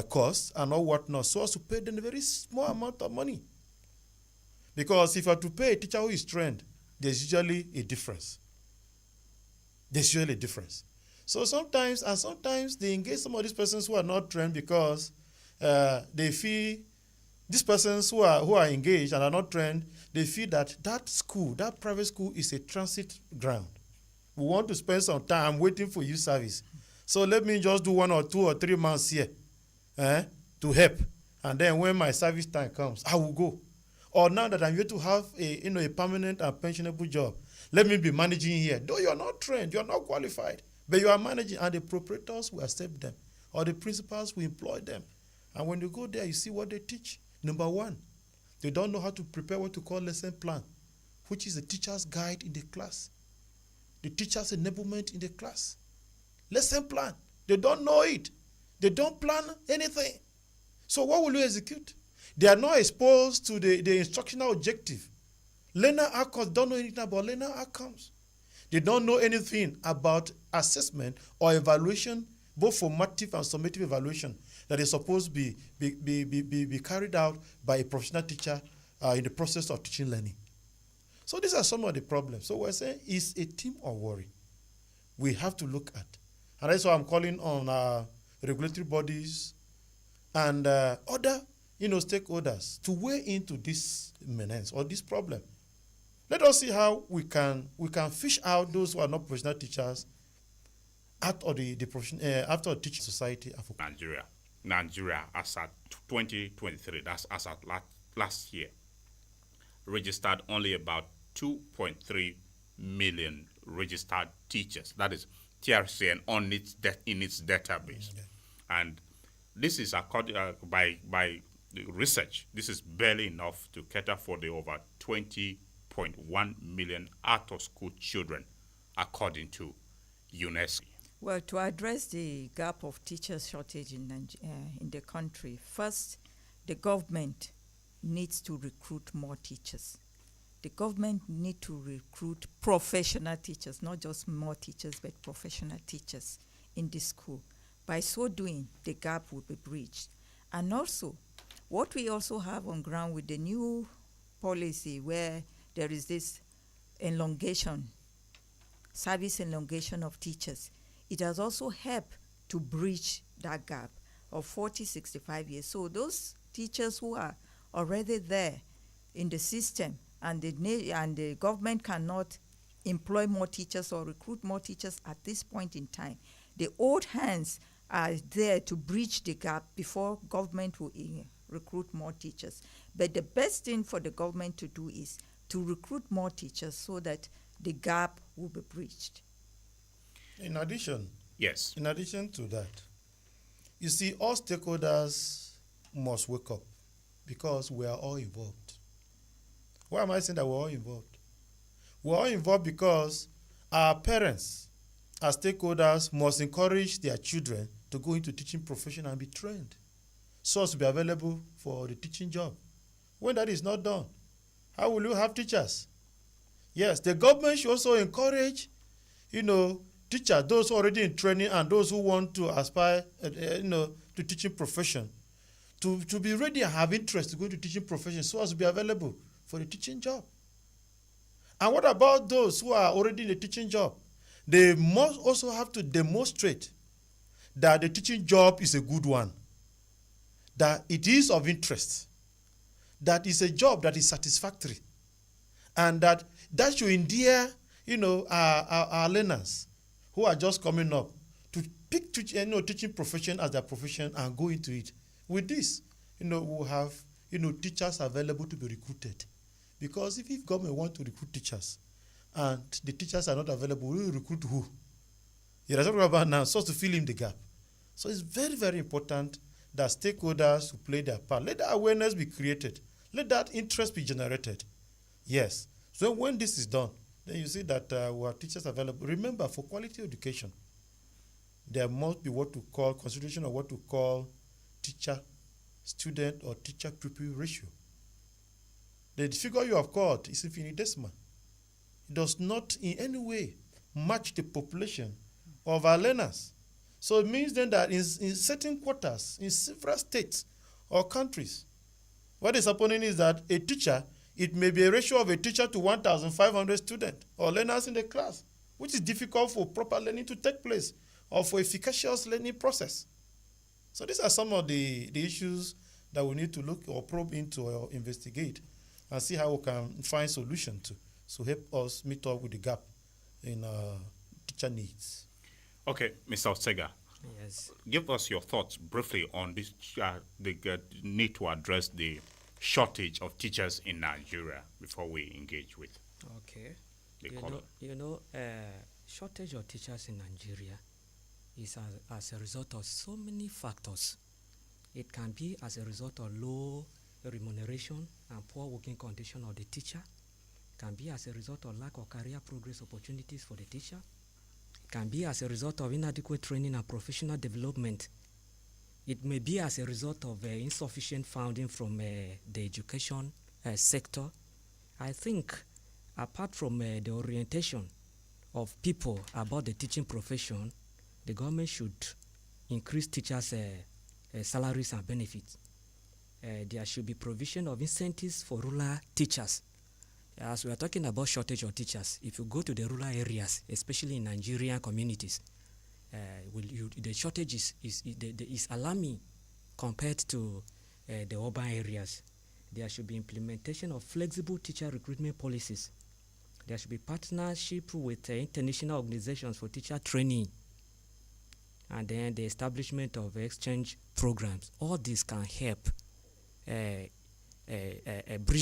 Speaker 2: course and all whatnot, so as to pay them a very small amount of money. Because if you are to pay a teacher who is trained, there's usually a difference. So sometimes they engage some of these persons who are not trained because they feel these persons who are engaged and are not trained, they feel that school, that private school, is a transit ground. We want to spend some time waiting for youth service. So let me just do 1 or 2 or 3 months here to help. And then when my service time comes, I will go. Or now that I'm here to have a permanent and pensionable job, let me be managing here. Though you are not trained, you are not qualified, but you are managing, and the proprietors will accept them, or the principals will employ them. And when you go there, you see what they teach. Number one, they don't know how to prepare what you call lesson plan, which is the teacher's guide in the class, the teacher's enablement in the class. Lesson plan, they don't know it. They don't plan anything. So what will you execute? They are not exposed to the instructional objective. Learner outcomes don't know anything about learner outcomes. They don't know anything about assessment or evaluation, both formative and summative evaluation, that is supposed to be carried out by a professional teacher in the process of teaching learning. So these are some of the problems. So we're saying it's a team of worry we have to look at. And that's why I'm calling on regulatory bodies and other stakeholders to weigh into this menace or this problem. Let us see how we can fish out those who are not professional teachers out of the profession after the teaching society.
Speaker 1: Nigeria, as at 2023, that's as at last year, registered only about 2.3 million registered teachers. That is TRCN in its database, and this is according by the research. This is barely enough to cater for the over 20.1 million out-of-school children, according to UNESCO.
Speaker 4: Well, to address the gap of teachers shortage in the country, first, the government needs to recruit more teachers. The government needs to recruit professional teachers, not just more teachers, but professional teachers in the school. By so doing, the gap will be bridged. And also, what we also have on ground with the new policy where there is this service elongation of teachers, it has also helped to bridge that gap of 40, 65 years. So those teachers who are already there in the system and the government cannot employ more teachers or recruit more teachers at this point in time, the old hands are there to bridge the gap before government will recruit more teachers. But the best thing for the government to do is to recruit more teachers so that the gap will be bridged.
Speaker 2: In addition to that, you see, all stakeholders must wake up because we are all involved. Why am I saying that we're all involved? We're all involved because our parents, as stakeholders, must encourage their children to go into teaching profession and be trained so as to be available for the teaching job. When that is not done, how will you have teachers? Yes, the government should also encourage, teachers, those who are already in training and those who want to aspire, to teaching profession, to be ready and have interest to go into teaching profession so as to be available for the teaching job. And what about those who are already in the teaching job? They must also have to demonstrate that the teaching job is a good one, that it is of interest, that it's a job that is satisfactory, and that should endear, our learners who are just coming up to pick teaching profession as their profession and go into it. With this, we'll have, teachers available to be recruited. Because if government want to recruit teachers and the teachers are not available, we will recruit who? That's what we're about now, so to fill in the gap. So it's very, very important that stakeholders will play their part. Let that awareness be created. Let that interest be generated. Yes. So when this is done, then you see that we have teachers available. Remember, for quality education, there must be consideration of what to call teacher-student or teacher-pupil ratio. The figure you have called is infinitesimal. It does not in any way match the population of our learners. So it means then that in certain quarters, in several states or countries, what is happening is that a teacher, it may be a ratio of a teacher to 1,500 students or learners in the class, which is difficult for proper learning to take place or for efficacious learning process. So these are some of the issues that we need to look or probe into or investigate and see how we can find solution to help us meet up with the gap in teacher needs.
Speaker 1: Okay, Mr. Osega.
Speaker 3: Yes.
Speaker 1: Give us your thoughts briefly on this, the need to address the shortage of teachers in Nigeria before we engage with.
Speaker 3: Okay.
Speaker 1: they call it.
Speaker 3: Shortage of teachers in Nigeria is as a result of so many factors. It can be as a result of low remuneration and poor working condition of the teacher. It can be as a result of lack of career progress opportunities for the teacher. It can be as a result of inadequate training and professional development. It may be as a result of insufficient funding from the education sector. I think apart from the orientation of people about the teaching profession, the government should increase teachers' salaries and benefits. There should be provision of incentives for rural teachers. As we are talking about shortage of teachers, if you go to the rural areas, especially in Nigerian communities, the shortage is alarming compared to the urban areas. There should be implementation of flexible teacher recruitment policies. There should be partnership with international organizations for teacher training, and then the establishment of exchange programs. All this can help bridge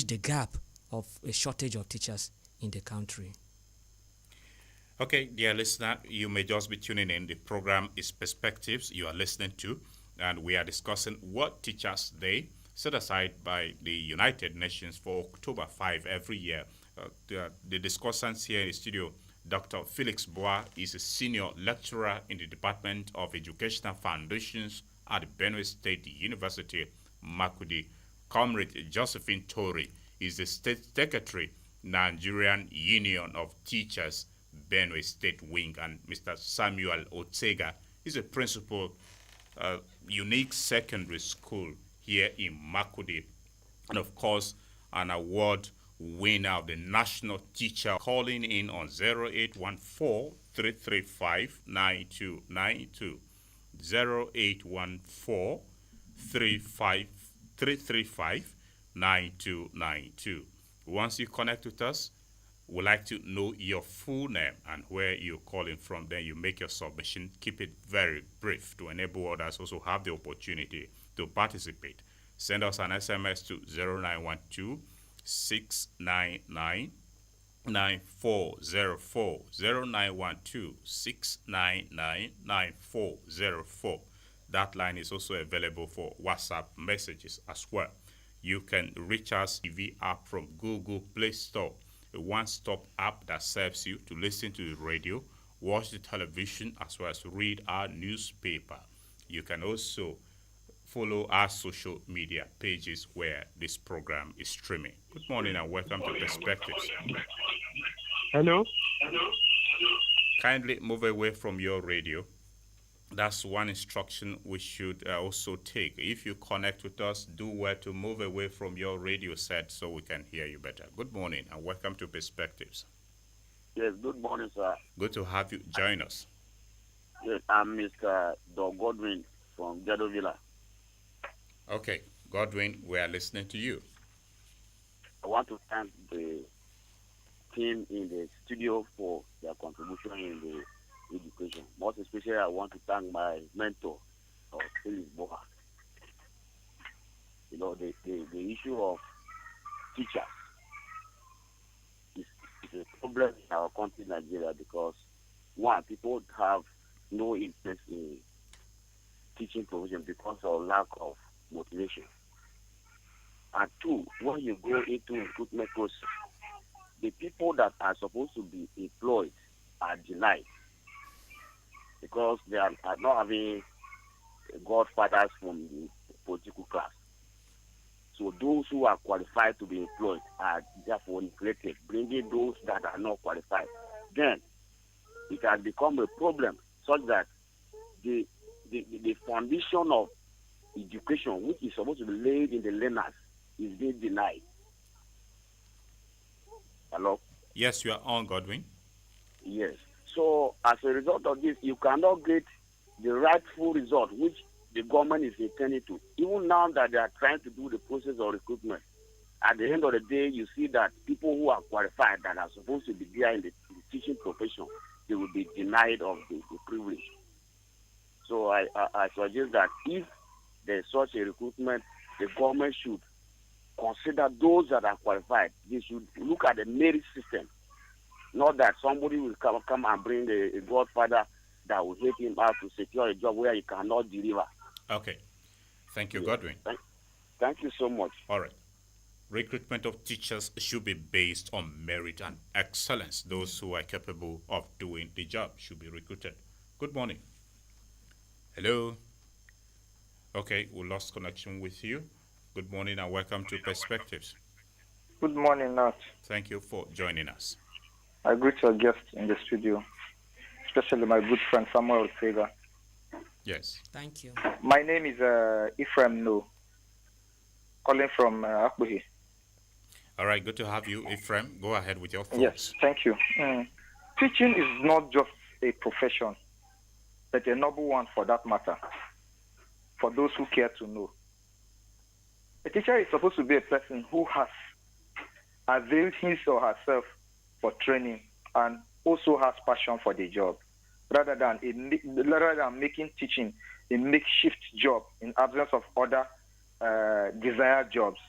Speaker 3: the gap of a shortage of teachers in the country.
Speaker 1: Okay, dear listener, you may just be tuning in. The program is Perspectives you are listening to, and we are discussing World Teachers Day, set aside by the United Nations for October 5 every year. The discussants here in the studio, Dr. Felix Bua is a senior lecturer in the Department of Educational Foundations at Benue State University, Makurdi. Comrade Josephine Tori is the State Secretary, Nigerian Union of Teachers, Benue State Wing, and Mr. Samuel Otega is a principal, Unique Secondary School here in Makurdi, and of course, an award winner of the National Teacher. Calling in on 0814-335-9292, 0814-335-9292. Once you connect with us, we'd like to know your full name and where you're calling from. Then you make your submission. Keep it very brief to enable others also have the opportunity to participate. Send us an SMS to 0912 699 9404, 0912 699 9404. That line is also available for WhatsApp messages as well. You can reach us TV app from Google Play Store, a one-stop app that serves you to listen to the radio, watch the television, as well as read our newspaper. You can also follow our social media pages where this program is streaming. Good morning and welcome to Perspectives.
Speaker 5: Hello?
Speaker 1: Kindly move away from your radio. That's one instruction we should also take. If you connect with us, do well to move away from your radio set so we can hear you better. Good morning and welcome to Perspectives.
Speaker 5: Yes, good morning, sir.
Speaker 1: Good to have you join us.
Speaker 5: Yes, I'm Mr. Doug Godwin from Ghetto Villa.
Speaker 1: Okay, Godwin, we are listening to you.
Speaker 5: I want to thank the team in the studio for their contribution in the education. Most especially, I want to thank my mentor, Felix Bua. You know, the issue of teachers is a problem in our country, Nigeria, because one, people have no interest in teaching profession because of lack of motivation. And two, when you go into recruitment process, the people that are supposed to be employed are denied because they are not having godfathers from the political class. So those who are qualified to be employed are therefore neglected, bringing those that are not qualified. Then it has become a problem such that the foundation of education, which is supposed to be laid in the learners, is being denied. Hello?
Speaker 1: Yes, you are on, Godwin.
Speaker 5: Yes. So as a result of this, you cannot get the rightful result which the government is intending to. Even now that they are trying to do the process of recruitment, at the end of the day, you see that people who are qualified that are supposed to be there in the teaching profession, they will be denied of the privilege. So I suggest that if there's such a recruitment, the government should consider those that are qualified. They should look at the merit system. Not that somebody will come and bring a godfather that will help him out to secure a job where he cannot deliver.
Speaker 1: Okay. Thank you,
Speaker 5: Yes.
Speaker 1: Godwin.
Speaker 5: Thank you so much.
Speaker 1: All right. Recruitment of teachers should be based on merit and excellence. Those who are capable of doing the job should be recruited. Good morning. Hello. Okay, we lost connection with you. Good morning and welcome to Perspectives.
Speaker 6: Good morning, Nat.
Speaker 1: Thank you for joining us.
Speaker 6: I greet your guests in the studio, especially my good friend Samuel Ortega.
Speaker 1: Yes.
Speaker 3: Thank you.
Speaker 6: My name is Ephraim No, calling from Akbuhi.
Speaker 1: All right, good to have you, Ephraim. Go ahead with your thoughts.
Speaker 6: Yes, thank you. Teaching is not just a profession, but a noble one for that matter, for those who care to know. A teacher is supposed to be a person who has availed his or herself for training and also has passion for the job, rather than making teaching a makeshift job in absence of other desired jobs.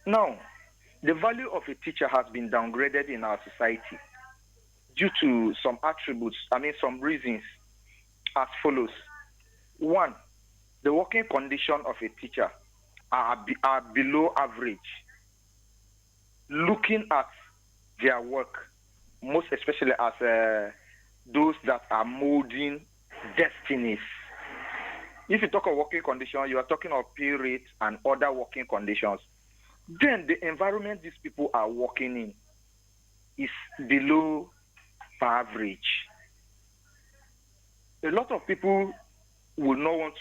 Speaker 6: Now, the value of a teacher has been downgraded in our society due to some some reasons as follows. One, the working condition of a teacher are below average. Looking at their work, most especially as those that are molding destinies. If you talk of working conditions, you are talking of pay rate and other working conditions. Then the environment these people are working in is below average. A lot of people will not want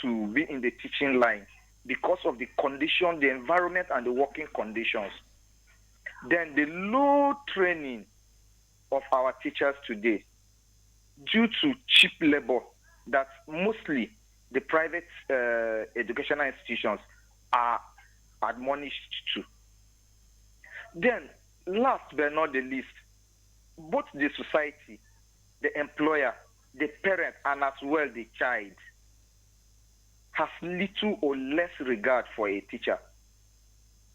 Speaker 6: to be in the teaching line because of the condition, the environment, and the working conditions. Then the low training of our teachers today, due to cheap labor that mostly the private educational institutions are admonished to. Then, last but not the least, both the society, the employer, the parent, and as well the child has little or less regard for a teacher.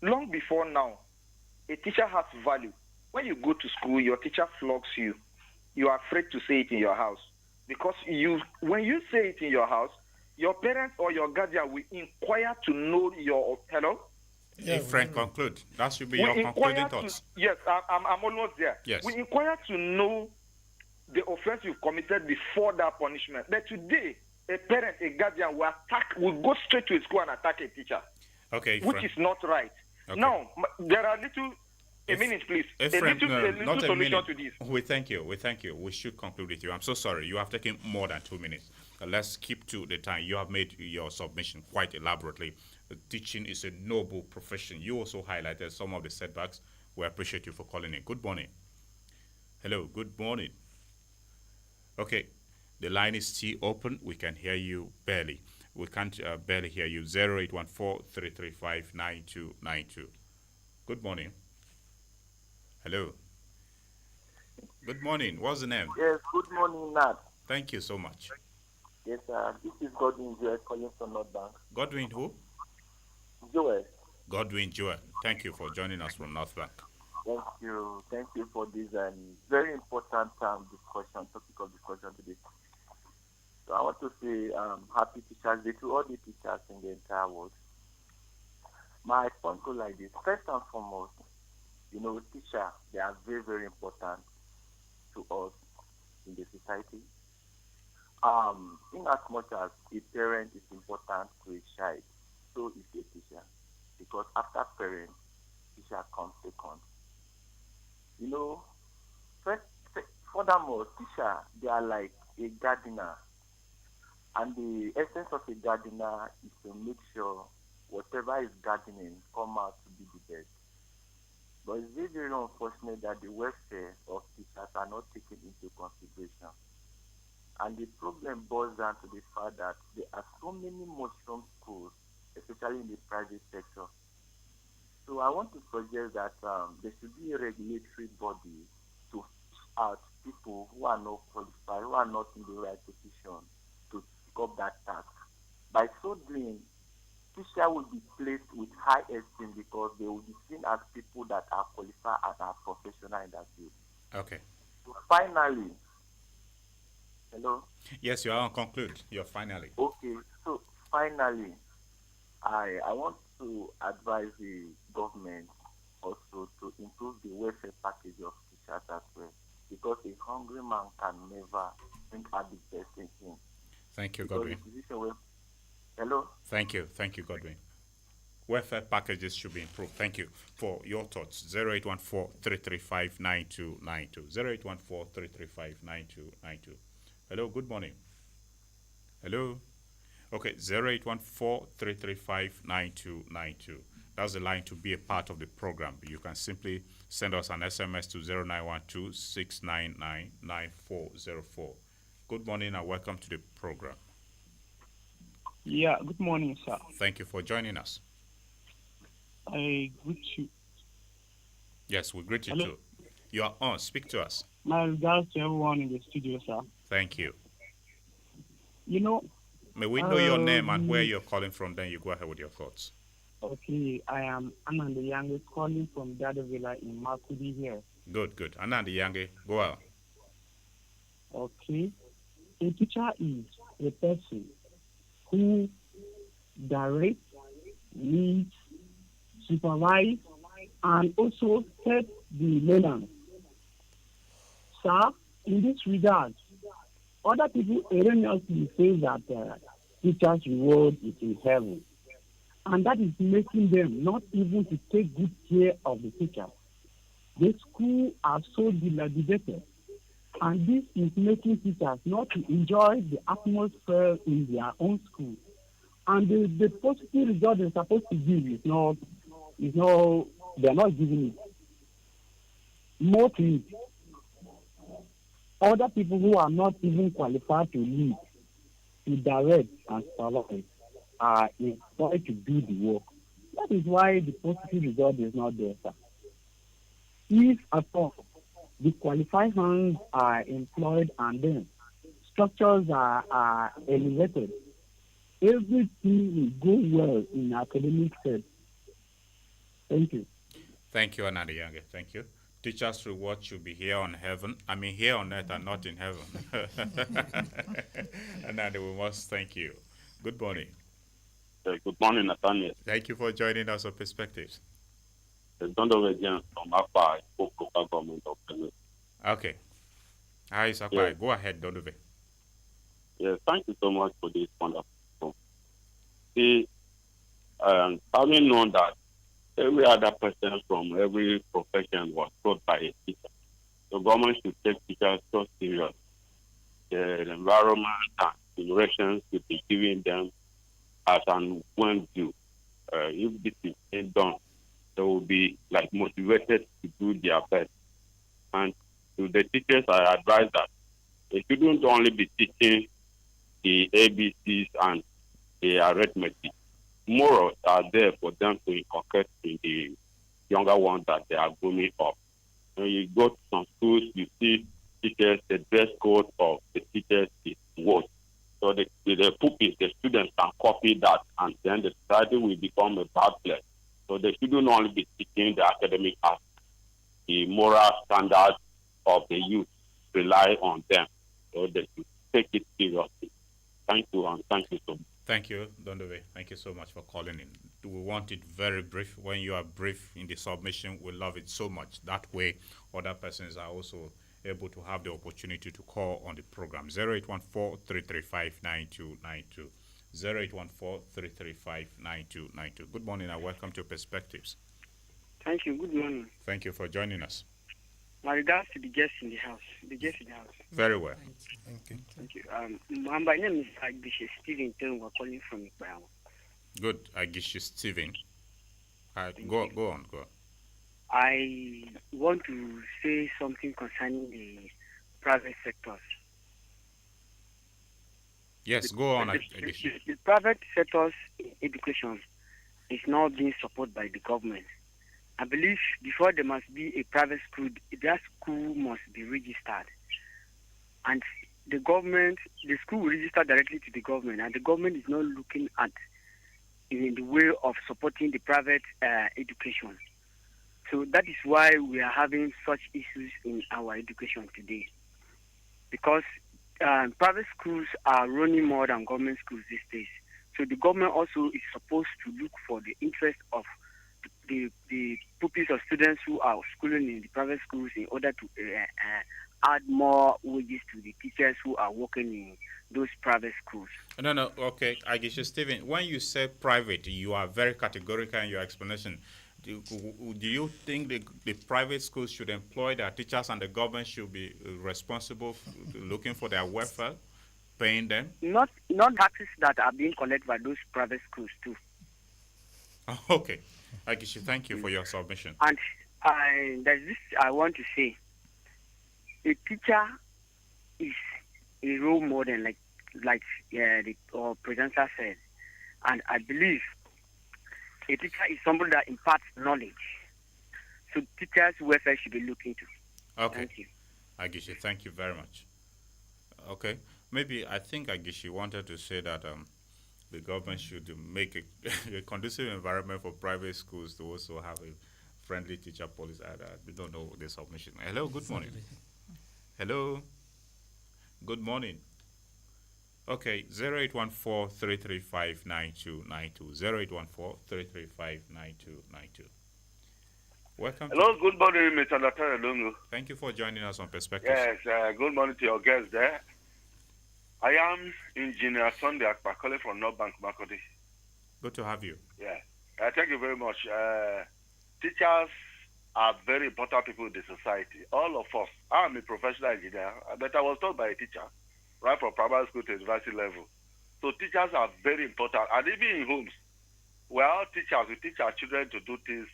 Speaker 6: Long before now, a teacher has value. When you go to school, your teacher flogs you. You are afraid to say it in your house. Because when you say it in your house, your parents or your guardian will inquire to know your hello.
Speaker 1: Yeah, Frank, conclude. That should be your concluding thoughts.
Speaker 6: Yes, I'm almost there.
Speaker 1: Yes.
Speaker 6: We inquire to know the offense you've committed before that punishment. But today, a parent, a guardian will go straight to a school and attack a teacher.
Speaker 1: Okay,
Speaker 6: which is not right. Okay. Now, there are a minute, please. A little solution to this.
Speaker 1: We thank you. We should conclude with you. I'm so sorry. You have taken more than 2 minutes. Let's keep to the time. You have made your submission quite elaborately. Teaching is a noble profession. You also highlighted some of the setbacks. We appreciate you for calling in. Good morning. Hello, good morning. Okay, the line is still open. We can hear you barely. We can't barely hear you. 0814-335-9292. Good morning. Hello. Good morning. What's the name?
Speaker 7: Yes, good morning, Nat.
Speaker 1: Thank you so much.
Speaker 7: Yes, this is Godwin Joel calling from North Bank.
Speaker 1: Godwin who?
Speaker 7: Joel.
Speaker 1: Godwin Joel. Thank you for joining us from North Bank.
Speaker 7: Thank you. Thank you for this very important topic of discussion today. So I want to say happy Teachers Day to all the teachers in the entire world. My response goes like this. First and foremost, teachers, they are very, very important to us in the society. In as much as a parent is important to a child, so is a teacher. Because after parent, teacher comes second. Furthermore, teacher, they are like a gardener. And the essence of a gardener is to make sure whatever is gardening come out to be the best. But it's very, very unfortunate that the welfare of teachers are not taken into consideration. And the problem boils down to the fact that there are so many mushroom schools, especially in the private sector. So I want to suggest that there should be a regulatory body to push out people who are not qualified, who are not in the right position to pick up that task. By so doing, teacher will be placed with high esteem because they will be seen as people that are qualified and are professional in that field.
Speaker 1: Okay.
Speaker 7: So finally, hello?
Speaker 1: Yes, you are on conclude. You're finally.
Speaker 7: Okay, so finally, I want to advise the government also to improve the welfare package of teachers as well, because a hungry man can never bring out the best in him.
Speaker 1: Thank you,
Speaker 7: Because
Speaker 1: Godwin.
Speaker 7: the position where, hello?
Speaker 1: Thank you, Godwin. Welfare packages should be improved. Thank you for your thoughts. 0814-335-9292. 0814-335-9292. Hello, good morning. Hello. Okay, 0814-335-9292. That's the line to be a part of the program. You can simply send us an SMS to 0912-699-9404. Good morning and welcome to the program.
Speaker 8: Yeah, good morning, sir.
Speaker 1: Thank you for joining us.
Speaker 8: I greet you.
Speaker 1: Yes, we greet you
Speaker 8: Hello.
Speaker 1: too. You are on. Speak to us.
Speaker 8: My regards to everyone in the studio, sir.
Speaker 1: Thank you.
Speaker 8: You know,
Speaker 1: May we know your name and where you're calling from, then you go ahead with your thoughts.
Speaker 8: okay, I am Anand the youngest calling from Dado Villa in Makurdi here.
Speaker 1: Good. Anandi Yange, go on.
Speaker 8: Okay. A teacher is a person who directs, leads, supervise, and also help the learners. Sir, in this regard, other people erroneously say that teachers' reward is in heaven. And that is making them not even to take good care of the teachers. The school are so dilapidated. And this is making teachers not to enjoy the atmosphere in their own school. And the positive result they're supposed to give is not, they're not giving it. More to it. Other people who are not even qualified to lead, to direct and supervise are employed to do the work. That is why the positive result is not there, sir. If at all the qualified hands are employed and then structures are elevated, everything will go well in academic sense. Thank you.
Speaker 1: Thank you, Anandi Yange. Thank you. Teachers' reward should be here on heaven. I mean, here on earth and not in heaven. Anandi, we must thank you. Good morning.
Speaker 5: Good morning, Nathaniel.
Speaker 1: Thank you for joining us on Perspectives.
Speaker 5: Dondover again from APA, local government of Benue.
Speaker 1: Okay. Hi, Sakpai.
Speaker 5: Yeah.
Speaker 1: Go ahead, Dondover.
Speaker 5: Yes, thank you so much for this wonderful program. See, having known that every other person from every profession was taught by a teacher, the government should take teachers so serious. The environment and generations should be giving them as and when due. If this is being done, they will be like motivated to do their best. And to the teachers, I advise that they shouldn't only be teaching the ABCs and the arithmetic. Morals are there for them to inculcate in the younger ones that they are grooming up. When you go to some schools, you see teachers, the dress code of the teachers is worse. So the pupils, the students can copy that, and then the society will become a bad place. So they shouldn't only be teaching the academic aspect. The moral standards of the youth rely on them. So they should take it seriously. Thank you, and thank you so much.
Speaker 1: Thank you, Dondover. Thank you so much for calling in. We want it very brief. When you are brief in the submission, we love it so much. That way, other persons are also able to have the opportunity to call on the program. 0814-335-9292. 0814-335-9292. Good morning and welcome to Perspectives.
Speaker 9: Thank you. Good morning.
Speaker 1: Thank you for joining us.
Speaker 9: My regards to the guests in the house.
Speaker 1: Very well.
Speaker 9: Thank you. My name is Bishop Stephen. We're calling from Ibrahim.
Speaker 1: Good. Agisha Stephen. Go on.
Speaker 9: I want to say something concerning the private sectors.
Speaker 1: Yes, go on, Agisha.
Speaker 9: The private sector's education is not being supported by the government. I believe before there must be a private school, that school must be registered. And the school will register directly to the government, and the government is not looking at in the way of supporting the private education. So that is why we are having such issues in our education today. Because private schools are running more than government schools these days. So the government also is supposed to look for the interest of the pupils or students who are schooling in the private schools in order to add more wages to the teachers who are working in those private schools.
Speaker 1: No, okay. I guess you, Stephen, when you say private, you are very categorical in your explanation. Do you think the private schools should employ their teachers and the government should be responsible for looking for their welfare, paying them?
Speaker 9: Not taxes that are being collected by those private schools too.
Speaker 1: Okay. I guess you, thank you for your submission.
Speaker 9: And there's this I want to say. A teacher is a role model, like the presenter said, and I believe a teacher is somebody that imparts knowledge. So teachers' welfare should be looked into.
Speaker 1: Okay.
Speaker 9: Thank you.
Speaker 1: Agishi, thank you very much. Okay. Maybe I think Agishi wanted to say that the government should make a conducive environment for private schools to also have a friendly teacher policy. We don't know the submission. Hello, good morning. Hello. Good morning. Okay, 0814-335-9292. 0814-335-9292. Welcome.
Speaker 10: Hello, good morning, Mr. Nathaniel Nongu.
Speaker 1: Thank you for joining us on Perspectives.
Speaker 10: Yes, good morning to your guests there. I am Engineer Sunday Akpa, calling from North Bank, Makurdi.
Speaker 1: Good to have you.
Speaker 10: Yeah, thank you very much. Teachers are very important people in the society. All of us. I'm a professional engineer, but I was taught by a teacher, right from primary school to university level. So teachers are very important. And even in homes, we're all teachers. We teach our children to do things.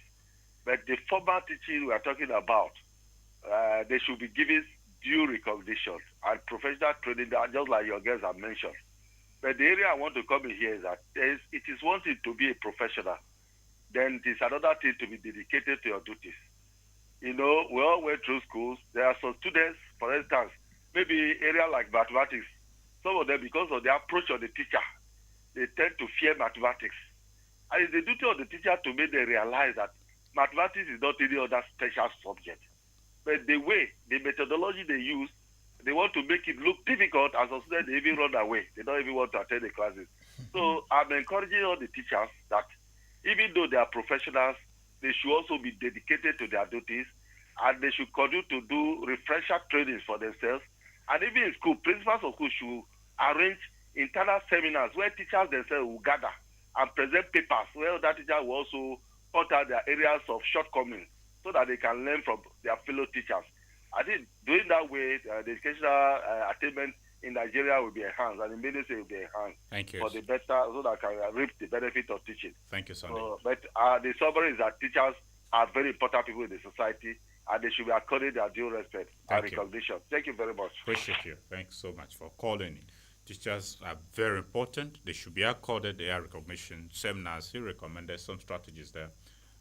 Speaker 10: But the formal teaching we are talking about, they should be given due recognition and professional training, just like your guests have mentioned. But the area I want to come in here is that it is one thing to be a professional. Then it is another thing to be dedicated to your duties. You know, we all went through schools. There are some students, for instance, maybe area like mathematics. Some of them, because of the approach of the teacher, they tend to fear mathematics. And it's the duty of the teacher to make them realize that mathematics is not any other special subject. But the way, the methodology they use, they want to make it look difficult, as a student, they even run away. They don't even want to attend the classes. So I'm encouraging all the teachers that even though they are professionals, they should also be dedicated to their duties, and they should continue to do refresher trainings for themselves. And even in school, principals of school should arrange internal seminars where teachers themselves will gather and present papers where that teacher will also point out their areas of shortcomings so that they can learn from their fellow teachers. I think doing that way, the educational attainment in Nigeria will be enhanced, and in many states will be enhanced.
Speaker 1: Thank you.
Speaker 10: For the better, so that I can reap the benefit of teaching.
Speaker 1: Thank you, Sunday.
Speaker 10: But the summary is that teachers are very important people in the society, and they should be accorded their due respect and recognition. Thank you very much.
Speaker 1: Appreciate you. Thanks so much for calling in. Teachers are very important. They should be accorded their recognition. Seminars, he recommended some strategies there.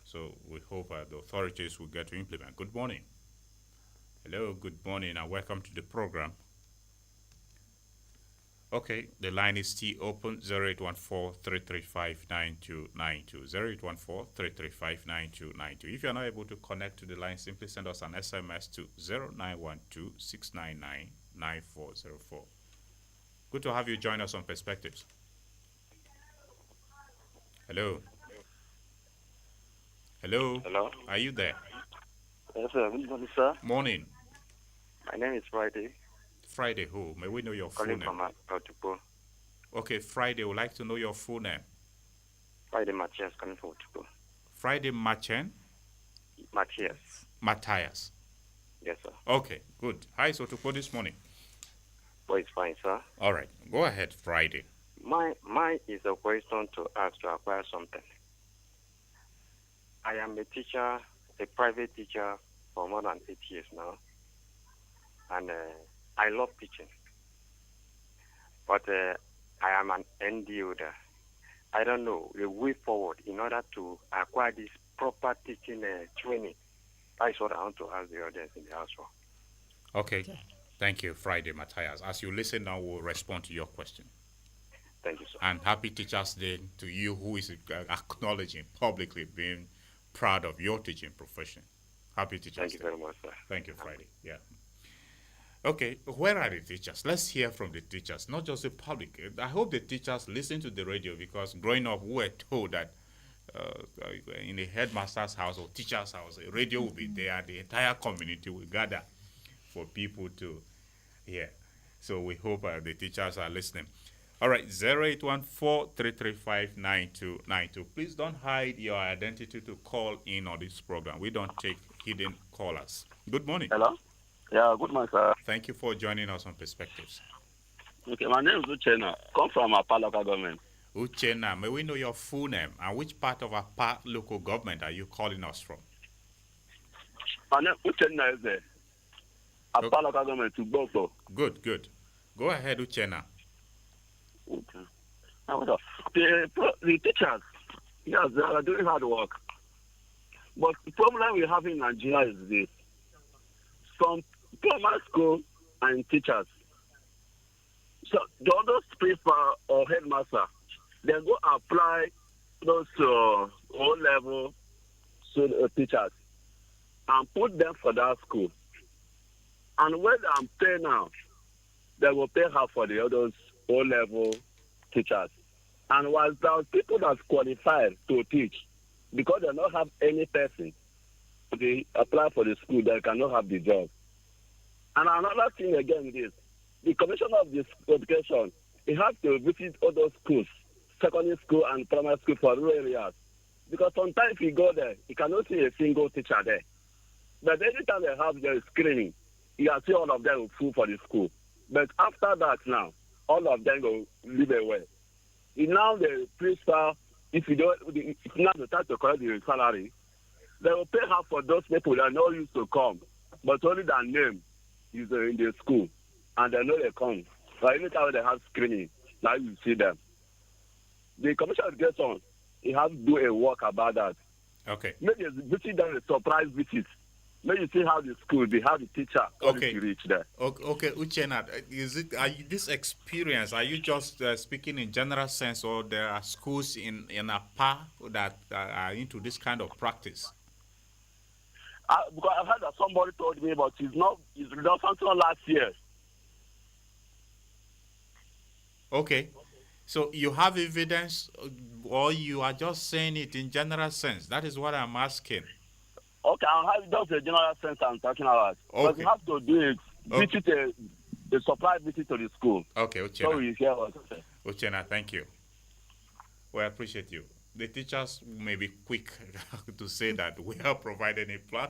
Speaker 1: So we hope the authorities will get to implement. Good morning. Hello, good morning, and welcome to the program. Okay, the line is still open, 0814-335-9292, 0814-335-9292. If you're not able to connect to the line, simply send us an SMS to 0912-699-9404. Good to have you join us on Perspectives. Hello. Hello.
Speaker 11: Hello.
Speaker 1: Are you there?
Speaker 11: Yes, sir. Good morning, sir.
Speaker 1: Morning.
Speaker 11: My name is Friday.
Speaker 1: Friday who? May we know your full
Speaker 11: Calling
Speaker 1: name?
Speaker 11: from Otupo.
Speaker 1: Okay, Friday, would like to know your full name.
Speaker 11: Friday Matthias, coming from Otupo.
Speaker 1: Friday Machen? Matthias.
Speaker 11: Yes, sir.
Speaker 1: Okay, good. Hi, so Otupo this morning.
Speaker 11: Well, it's fine, sir.
Speaker 1: All right, go ahead, Friday.
Speaker 11: Mine is a question to ask to acquire something. I am a teacher, a private teacher for more than 8 years now. And I love teaching. But I am an ND holder. I don't know the way forward in order to acquire this proper teaching training. That's what I want to ask the audience in the house for.
Speaker 1: Okay. Thank you, Friday Matthias. As you listen now, we'll respond to your question.
Speaker 11: Thank you, sir.
Speaker 1: And happy Teachers' Day to you, who is acknowledging publicly being proud of your teaching profession. Happy Teachers' Day.
Speaker 11: Thank you very much, sir.
Speaker 1: Thank you, Friday. Yeah. Okay, where are the teachers? Let's hear from the teachers, not just the public. I hope the teachers listen to the radio, because growing up, we were told that in the headmaster's house or teacher's house, a radio will be there, the entire community will gather for people to hear. So we hope the teachers are listening. All right, 0814-335-9292. Please don't hide your identity to call in on this program. We don't take hidden callers. Good morning.
Speaker 12: Hello? Yeah, good morning, sir.
Speaker 1: Thank you for joining us on Perspectives.
Speaker 12: Okay, my name is Uchenna. Come from Apa local government.
Speaker 1: Uchenna, may we know your full name and which part of Apa local government are you calling us from?
Speaker 12: My name Uchenna is there. Apa local government to Boko.
Speaker 1: Good, good. Go ahead, Uchenna.
Speaker 12: Okay. The teachers, yes, they are doing hard work. But the problem we have in Nigeria is this. Some primary school and teachers, so the other principal or headmaster, they go apply those O-level teachers and put them for that school. And when I'm paying now, they will pay half for the others O-level teachers. And while there are people that's qualified to teach, because they don't have any person, they apply for the school, they cannot have the job. And another thing again is, the Commissioner of this Education, he has to visit other schools, secondary school and primary school for rural areas. Because sometimes if you go there, you cannot see a single teacher there. But anytime they have their screening, you can see all of them full for the school. But after that now, all of them go leave away. Now the principal, if not the time to collect the salary, they will pay half for those people that are not used to come, but only their name is in the school, and they know they come. So anytime they have screening, now you see them. The Commissioner of Education, he has to do a work about that.
Speaker 1: Okay.
Speaker 12: Maybe visit them, a surprise visit. Maybe you see how the school, they have the teacher,
Speaker 1: okay.
Speaker 12: To reach there.
Speaker 1: Okay, Uchenna, this experience, are you just speaking in general sense, or there are schools in Apa that are into this kind of practice?
Speaker 12: Because I've heard that somebody told me, but it's done something last year.
Speaker 1: Okay. So you have evidence, or you are just saying it in general sense? That is what I'm asking.
Speaker 12: Okay, I'll have just a general sense I'm talking about. Okay. But you have to do it, visit a surprise visit to the school.
Speaker 1: Okay, Uchenna.
Speaker 12: So you hear what I say.
Speaker 1: Uchenna, thank you. We appreciate you. The teachers may be quick to say that we have provided a plan.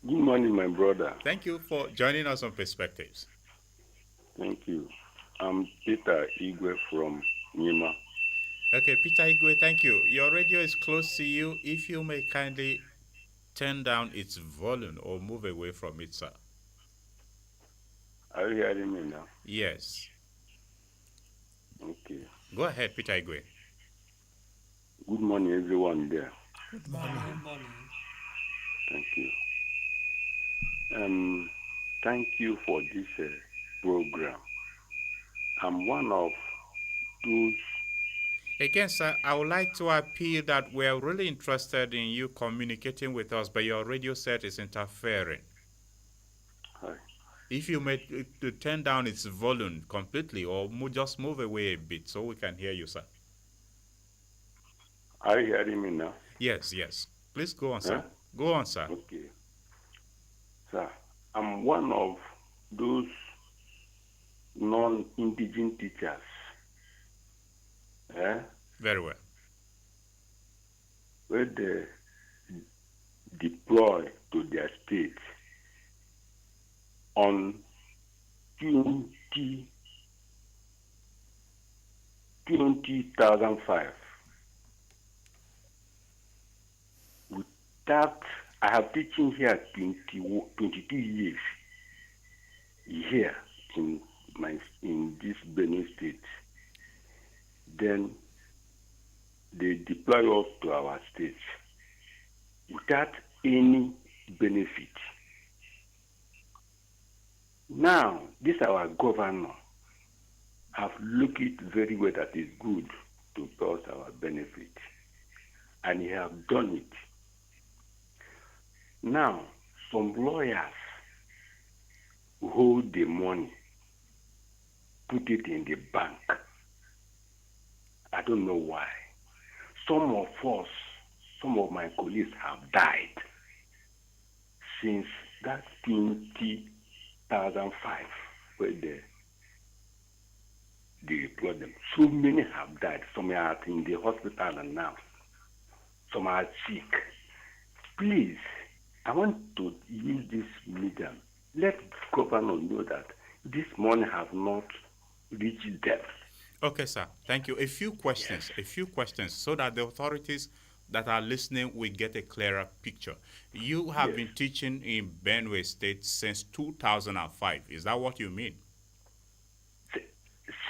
Speaker 13: Good morning, my brother.
Speaker 1: Thank you for joining us on Perspectives.
Speaker 13: Thank you. I'm Peter Igwe from Nima.
Speaker 1: Okay, Peter Igwe, thank you. Your radio is close to you. If you may kindly turn down its volume or move away from it, sir.
Speaker 13: Are you hearing me now?
Speaker 1: Yes.
Speaker 13: Okay.
Speaker 1: Go ahead, Peter Igwe.
Speaker 13: Good morning, everyone there.
Speaker 3: Good morning. Good morning.
Speaker 13: Thank you. Thank you for this program. I'm one of those.
Speaker 1: Again, sir, I would like to appeal that we are really interested in you communicating with us, but your radio set is interfering.
Speaker 13: Hi.
Speaker 1: If you may to turn down its volume completely, or just move away a bit so we can hear you, sir.
Speaker 13: Are you hearing me now?
Speaker 1: Yes, yes. Please go on, sir. Go on, sir.
Speaker 13: Okay. Sir, I'm one of those non-indigenous teachers.
Speaker 1: Very well.
Speaker 13: Where they deploy to their state on 2005. With that, I have teaching here 22 years here in this Benue state. Then they deploy us to our state without any benefit. Now, this our governor have looked it very well that is good to us our benefit. And he have done it. Now, some lawyers hold the money, put it in the bank. I don't know why. Some of us, some of my colleagues have died since that 2005 when they deployed them. So many have died. Some are in the hospital and now. Some are sick. Please, I want to use this medium. Let governors know that this money has not reached them.
Speaker 1: Okay, sir. Thank you. A few questions, so that the authorities that are listening will get a clearer picture. You have been teaching in Benue State since 2005. Is that what you mean?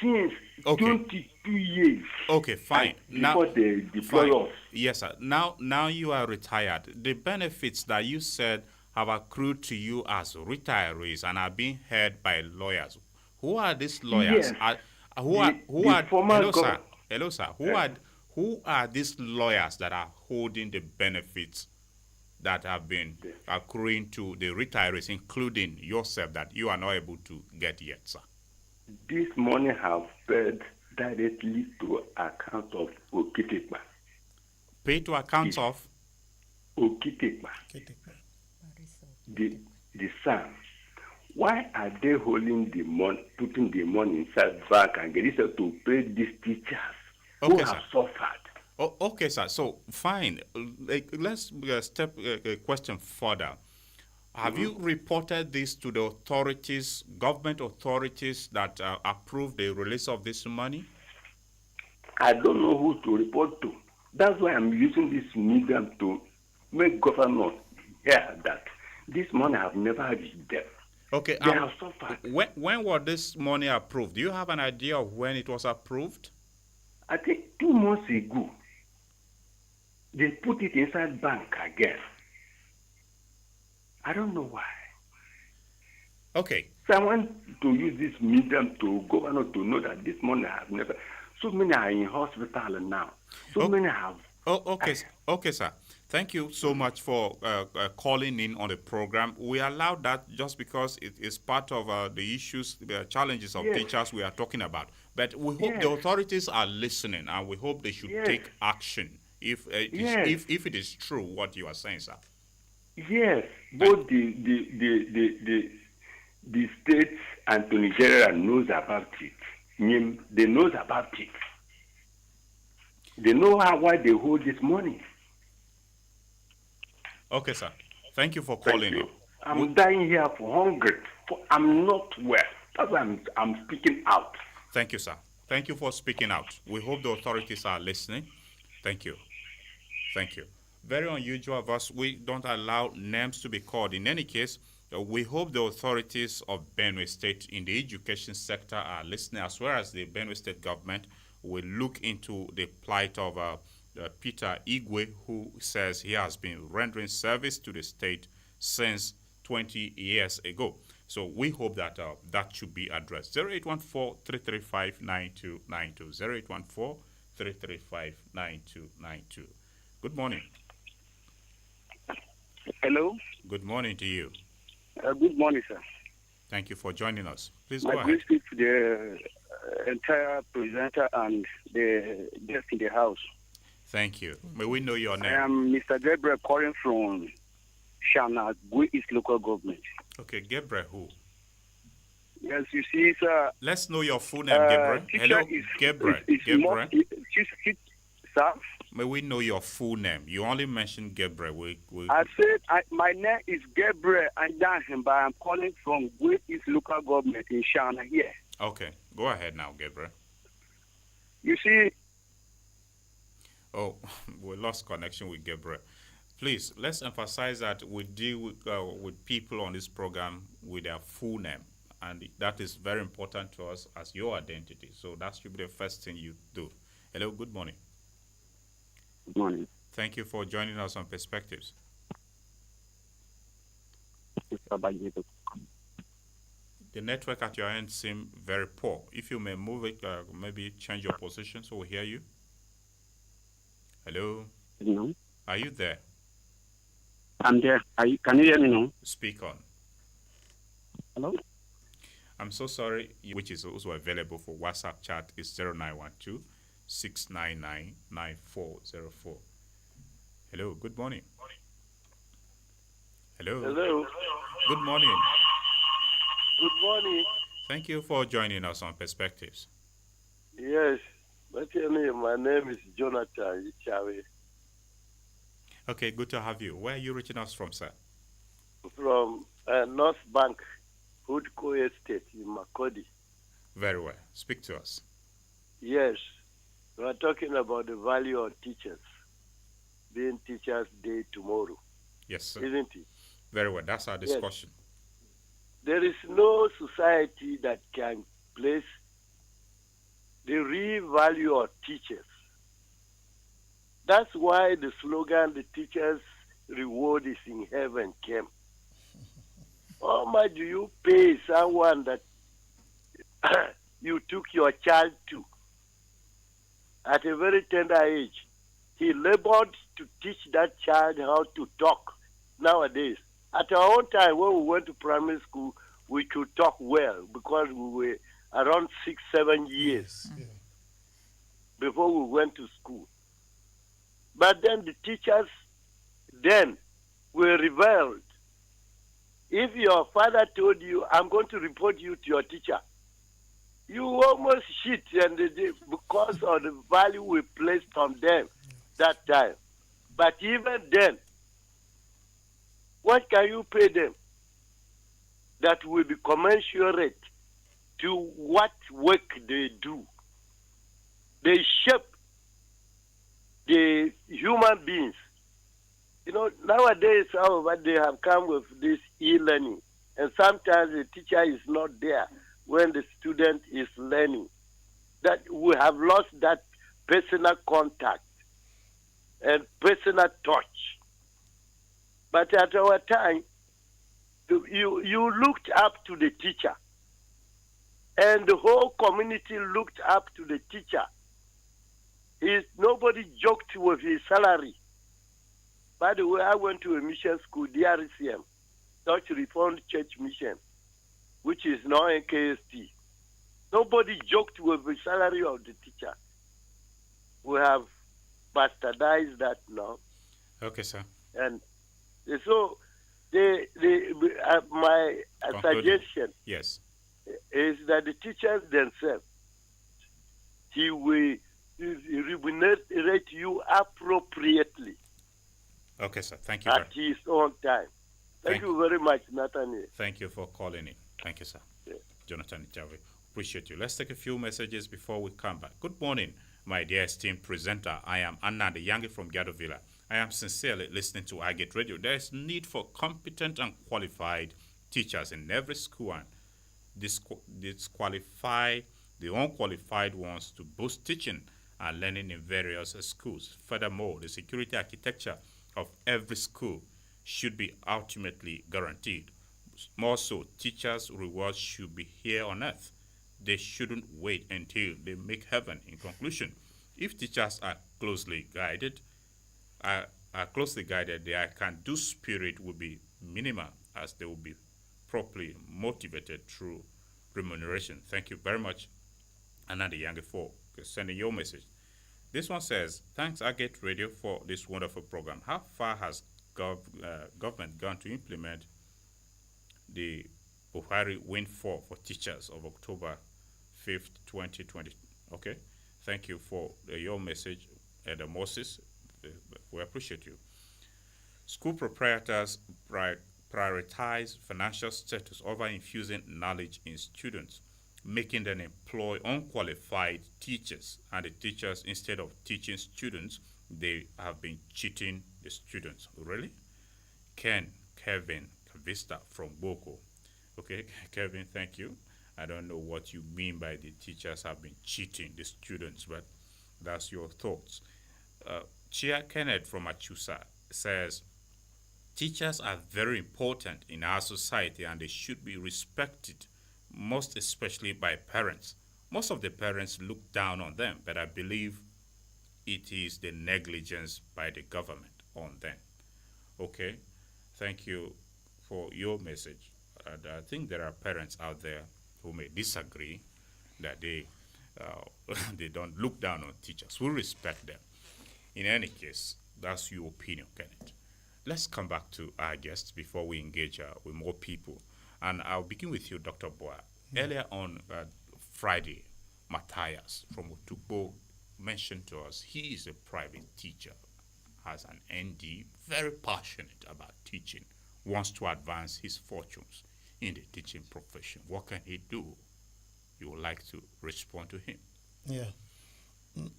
Speaker 13: Since 22 years.
Speaker 1: Okay, fine.
Speaker 13: Before they deploy us.
Speaker 1: Yes, sir. Now you are retired. The benefits that you said have accrued to you as retirees and are being heard by lawyers. Who are these lawyers?
Speaker 13: Yes.
Speaker 1: Hello, sir. Who are these lawyers that are holding the benefits that have been accruing to the retirees, including yourself, that you are not able to get yet, sir?
Speaker 13: This money have paid directly to account of Okitikpa.
Speaker 1: Paid to account of?
Speaker 13: Okitikpa. The son. Why are they holding the money, putting the money inside bank and getting it to pay these teachers who have suffered?
Speaker 1: Okay, sir. So, fine. Let's step a question further. Have you reported this to the authorities, government authorities that approved the release of this money?
Speaker 13: I don't know who to report to. That's why I'm using this medium to make governors hear that this money have never reached them.
Speaker 1: Okay.
Speaker 13: They have suffered.
Speaker 1: When was this money approved? Do you have an idea of when it was approved?
Speaker 13: I think 2 months ago. They put it inside bank again. I don't know why.
Speaker 1: Okay.
Speaker 13: So I want to use this medium to governor to know that this money has never. So many are in hospital now. So many have.
Speaker 1: Okay, sir. Thank you so much for calling in on the program. We allow that just because it is part of the issues, the challenges of teachers we are talking about. But we hope the authorities are listening, and we hope they should take action if it is true what you are saying, sir.
Speaker 13: Yes, both the states and the Nigeria knows about it. They knows about it. They know why they hold this money.
Speaker 1: Okay, sir. Thank you for calling.
Speaker 13: Thank you. I'm dying here for hunger. I'm not well. That's why I'm speaking out.
Speaker 1: Thank you, sir. Thank you for speaking out. We hope the authorities are listening. Thank you. Thank you. Very unusual of us. We don't allow names to be called. In any case, we hope the authorities of Benue State in the education sector are listening, as well as the Benue State government will look into the plight of Peter Igwe, who says he has been rendering service to the state since 20 years ago. So we hope that that should be addressed. 0814-335-9292. 0814-335-9292. Good morning.
Speaker 14: Hello.
Speaker 1: Good morning to you.
Speaker 14: Good morning, sir.
Speaker 1: Thank you for joining us. Please go ahead.
Speaker 14: I speak to the entire presenter and the guest in the house.
Speaker 1: Thank you. May we know your name?
Speaker 14: I am Mr. Gabriel calling from Shana, Gui East local government.
Speaker 1: Okay, Gabriel who?
Speaker 14: Yes, you see, sir.
Speaker 1: Let's know your full name, Gabriel. Hello, Gabriel. Gabriel.
Speaker 14: Sir?
Speaker 1: May we know your full name? You only mentioned Gabriel.
Speaker 14: I said my name is Gabriel Andahin, but I'm calling from Gui East local government in Shana here.
Speaker 1: Okay, go ahead now, Gabriel.
Speaker 14: You see.
Speaker 1: Oh, we lost connection with Gabriel. Please, let's emphasize that we deal with people on this program with their full name. And that is very important to us as your identity. So that should be the first thing you do. Hello, good morning.
Speaker 15: Good morning.
Speaker 1: Thank you for joining us on Perspectives. The network at your end seems very poor. If you may move it, maybe change your position so we hear you. Hello?
Speaker 15: No.
Speaker 1: Are you there?
Speaker 15: I'm there. Can you hear me now?
Speaker 1: Speak on.
Speaker 15: Hello?
Speaker 1: I'm so sorry, which is also available for WhatsApp chat is 0912 699 9404. Hello, good morning. Hello.
Speaker 16: Hello.
Speaker 1: Good morning.
Speaker 16: Good morning.
Speaker 1: Thank you for joining us on Perspectives.
Speaker 16: Yes, my name is Jonathan Ichawe
Speaker 1: Okay, good to have you. Where are you reaching us from, sir?
Speaker 16: from North Bank, Hoodco Estate in Makurdi.
Speaker 1: Very well. Speak to us.
Speaker 16: Yes, we are talking about the value of teachers, being Teachers' Day tomorrow.
Speaker 1: Yes, sir.
Speaker 16: Isn't it?
Speaker 1: Very well. That's our discussion.
Speaker 16: Yes. There is no society that can place the real value of teachers. That's why the slogan, the teacher's reward is in heaven, came. How much do you pay someone that you took your child to at a very tender age? He labored to teach that child how to talk nowadays. At our own time, when we went to primary school, we could talk well because we were around 6, 7 years before we went to school. But then the teachers then were rebelled. If your father told you, I'm going to report you to your teacher, you almost shit and because of the value we placed on them that time. But even then, what can you pay them that will be commensurate to what work they do? They shape the human beings. You know, nowadays, however, they have come with this e-learning, and sometimes the teacher is not there when the student is learning. That we have lost that personal contact and personal touch. But at our time, you looked up to the teacher, and the whole community looked up to the teacher. Nobody joked with his salary. By the way, I went to a mission school, DRCM, Dutch Reformed Church Mission, which is now NKST. Nobody joked with the salary of the teacher. We have bastardized that now.
Speaker 1: Okay, sir.
Speaker 16: And so, my suggestion
Speaker 1: yes.
Speaker 16: is that the teachers themselves, he will remunerate you appropriately.
Speaker 1: Okay, sir. Thank you.
Speaker 16: At his own time. Thank you very much, Nathaniel.
Speaker 1: Thank you for calling in. Thank you, sir.
Speaker 16: Yeah.
Speaker 1: Jonathan Ichawe. Appreciate you. Let's take a few messages before we come back. Good morning, my dear esteemed presenter. I am Anna the Yangi from Gadovilla. I am sincerely listening to I Get Radio. There is need for competent and qualified teachers in every school and disqualify the unqualified ones to boost teaching and learning in various schools. Furthermore, the security architecture of every school should be ultimately guaranteed. More so, teachers' rewards should be here on earth. They shouldn't wait until they make heaven. In conclusion, if teachers are closely guided, their can-do spirit will be minimal as they will be properly motivated through remuneration. Thank you very much, Ananda Yange, for sending your message. This one says, thanks I Get Radio for this wonderful program. How far has government gone to implement the Buhari windfall for teachers of October 5th, 2020? Okay, thank you for your message, Eda Moses. We appreciate you. School proprietors prioritize financial status over infusing knowledge in students, making them employ unqualified teachers, and the teachers, instead of teaching students, they have been cheating the students. Really? Kevin Kavista from Boko. Okay, Kevin, thank you. I don't know what you mean by the teachers have been cheating the students, but that's your thoughts. Chia Kenneth from Achusa says, teachers are very important in our society and they should be respected most especially by parents. Most of the parents look down on them, but I believe it is the negligence by the government on them. Okay, thank you for your message. And I think there are parents out there who may disagree that they don't look down on teachers. We respect them. In any case, that's your opinion, Kenneth. Let's come back to our guests before we engage with more people. And I'll begin with you, Dr. Bua. Earlier on Friday, Matthias from Otukpo mentioned to us he is a private teacher, has an ND, very passionate about teaching, wants to advance his fortunes in the teaching profession. What can he do? You would like to respond to him.
Speaker 2: Yeah,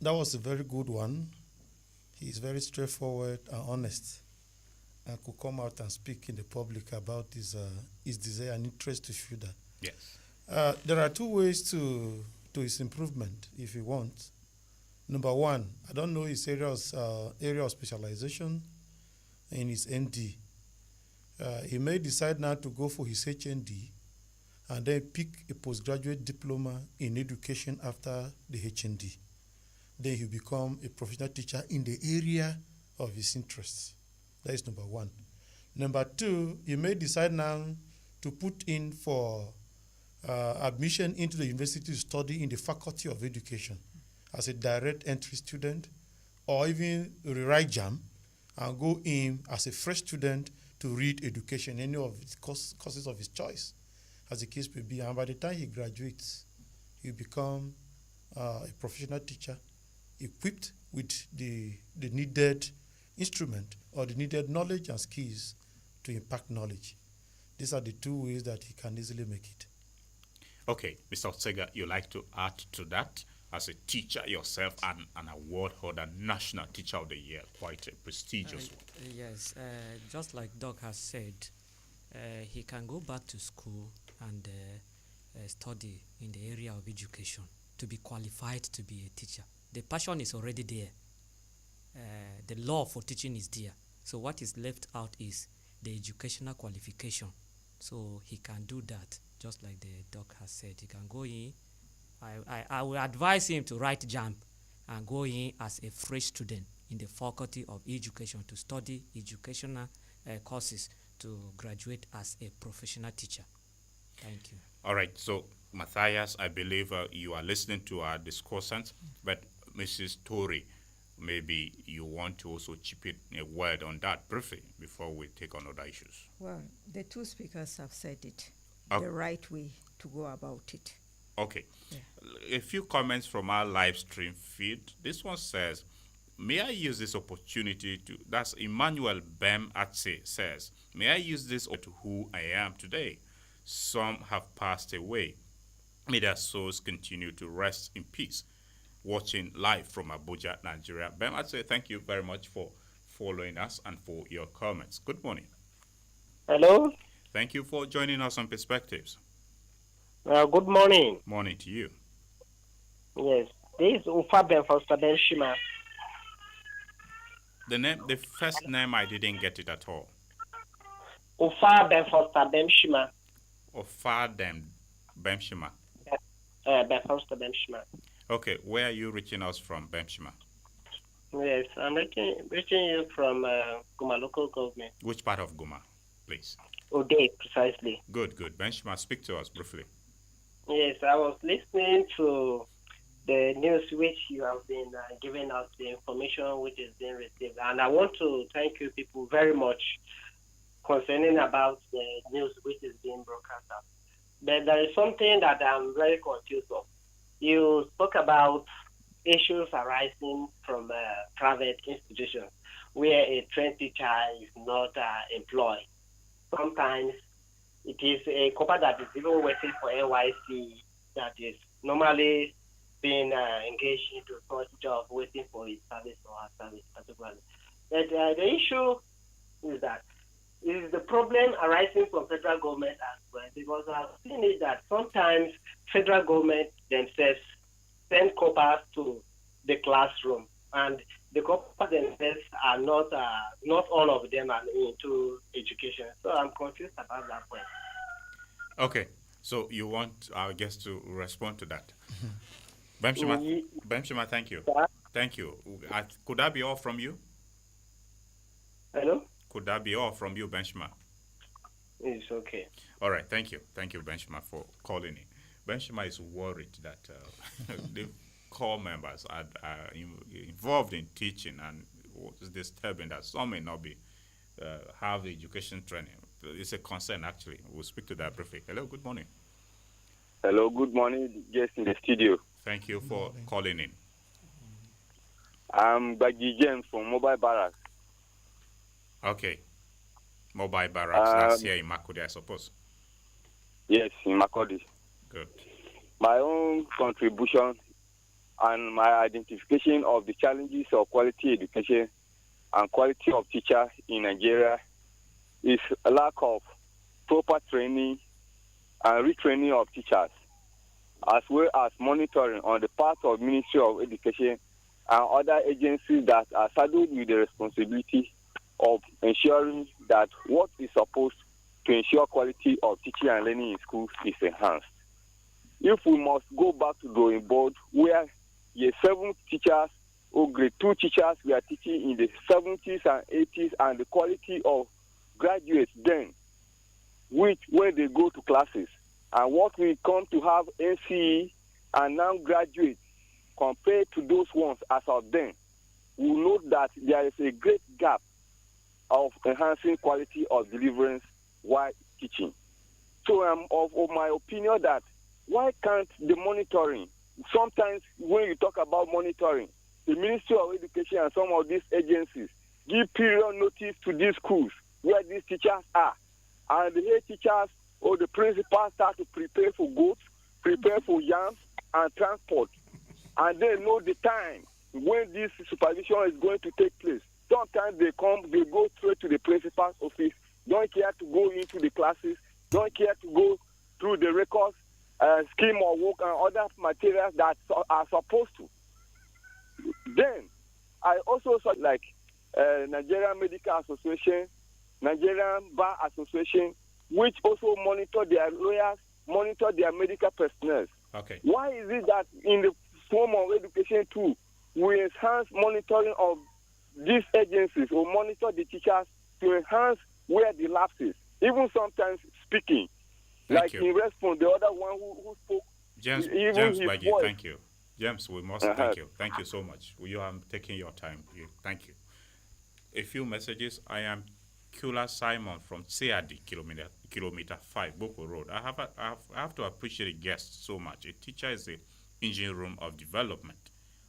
Speaker 2: that was a very good one. He is very straightforward and honest, and could come out and speak in the public about his desire and interest to further.
Speaker 1: Yes.
Speaker 2: There are two ways to his improvement, if he wants. Number one, I don't know his area of specialization in his ND. He may decide now to go for his HND and then pick a postgraduate diploma in education after the HND. Then he'll become a professional teacher in the area of his interests. That is number one. Number two, he may decide now to put in for admission into the university to study in the Faculty of Education as a direct entry student, or even rewrite JAM and go in as a fresh student to read education, any of the courses of his choice, as the case may be. And by the time he graduates, he'll become a professional teacher equipped with the needed instrument or the needed knowledge and skills to impact knowledge. These are the two ways that he can easily make it.
Speaker 1: Okay, Mr. Otsega, you like to add to that? As a teacher yourself and an award holder, National Teacher of the Year, quite a prestigious one.
Speaker 3: Yes, just like Doc has said, he can go back to school and study in the area of education to be qualified to be a teacher. The passion is already there. The law for teaching is there. So what is left out is the educational qualification. So he can do that, just like the Doc has said. He can go in. I will advise him to write JAMB and go in as a fresh student in the Faculty of Education to study educational courses to graduate as a professional teacher. Thank you.
Speaker 1: All right. So, Matthias, I believe you are listening to our discussant, but Mrs. Tori, maybe you want to also chip in a word on that briefly before we take on other issues.
Speaker 4: Well, the two speakers have said it,
Speaker 1: Okay.
Speaker 4: the right way to go about it.
Speaker 1: Okay.
Speaker 4: Yeah.
Speaker 1: A few comments from our live stream feed. This one says, may I use this opportunity to, that's Emmanuel Bem Atse says, may I use this to who I am today? Some have passed away. May their souls continue to rest in peace. Watching live from Abuja, Nigeria. Bem Atse, thank you very much for following us and for your comments. Good morning.
Speaker 17: Hello.
Speaker 1: Thank you for joining us on Perspectives.
Speaker 17: Good morning.
Speaker 1: Morning to you.
Speaker 17: Yes, this is Ufaben from Shima.
Speaker 1: The first name, I didn't get it at all.
Speaker 17: Ufaben from Shima.
Speaker 1: Ofadem Bemshima.
Speaker 17: Shima.
Speaker 1: Okay, where are you reaching us from, Bemshima?
Speaker 17: Yes, I'm reaching you from Guma local government.
Speaker 1: Which part of Guma, please?
Speaker 17: Ode, precisely.
Speaker 1: Good. Bemshima, speak to us briefly.
Speaker 17: Yes, I was listening to the news which you have been giving out, the information which is being received. And I want to thank you people very much concerning about the news which is being broadcast out. But there is something that I'm very confused of. You spoke about issues arising from private institutions where a trained teacher is not employed. Sometimes it is a couple that is even waiting for NYC that is normally being engaged into such job, waiting for his service or her service particularly. But the issue is that it is the problem arising from federal government as well, because I've seen it that sometimes federal government themselves send coppers to the classroom, and the coppers themselves are not all of them are into education. So I'm confused about that point.
Speaker 1: Okay, So you want our guest to respond to that? Bemshima, thank you. Thank you. Could that be all from you?
Speaker 17: Hello?
Speaker 1: Could that be all from you, Benchma?
Speaker 17: It's okay.
Speaker 1: All right, thank you. Thank you, Benchma, for calling in. Benchma is worried that the core members are involved in teaching, and it's disturbing that some may not be have the education training. It's a concern, actually. We'll speak to that briefly. Hello, good morning.
Speaker 18: Hello, good morning, guest in the studio.
Speaker 1: Thank you for calling in.
Speaker 18: I'm Baji James from Mobile Barracks.
Speaker 1: Okay. Mobile Barracks, that's here in Makurdi, I suppose.
Speaker 18: Yes, in Makurdi.
Speaker 1: Good.
Speaker 18: My own contribution and my identification of the challenges of quality education and quality of teachers in Nigeria is a lack of proper training and retraining of teachers, as well as monitoring on the part of Ministry of Education and other agencies that are saddled with the responsibility of ensuring that what is supposed to ensure quality of teaching and learning in schools is enhanced. If we must go back to drawing board where year 7 teachers or grade 2 teachers were teaching in the 70s and 80s, and the quality of graduates then, which when they go to classes, and what we come to have NCE and now graduates compared to those ones as of then, we note that there is a great gap of enhancing quality of deliverance while teaching. So I'm of my opinion that why can't the monitoring, sometimes when you talk about monitoring, the Ministry of Education and some of these agencies give period notice to these schools where these teachers are, and the head teachers or the principals start to prepare for goods, prepare for yams and transport, and they know the time when this supervision is going to take place. Sometimes they go straight to the principal's office, don't care to go into the classes, don't care to go through the records, scheme of work and other materials that are supposed to. Then, I also saw like Nigerian Medical Association, Nigerian Bar Association, which also monitor their lawyers, monitor their medical personnel.
Speaker 1: Okay.
Speaker 18: Why is it that in the form of education too, we enhance monitoring of these agencies or monitor the teachers to enhance where the lapses, even sometimes speaking.
Speaker 1: Thank you.
Speaker 18: In response, the other one who spoke,
Speaker 1: James Baggy, thank you. James, we must thank you. Thank you so much. You are taking your time. Thank you. A few messages. I am Kula Simon from CRD, kilometer 5, Boko Road. I have to appreciate the guest so much. A teacher is the engine room of development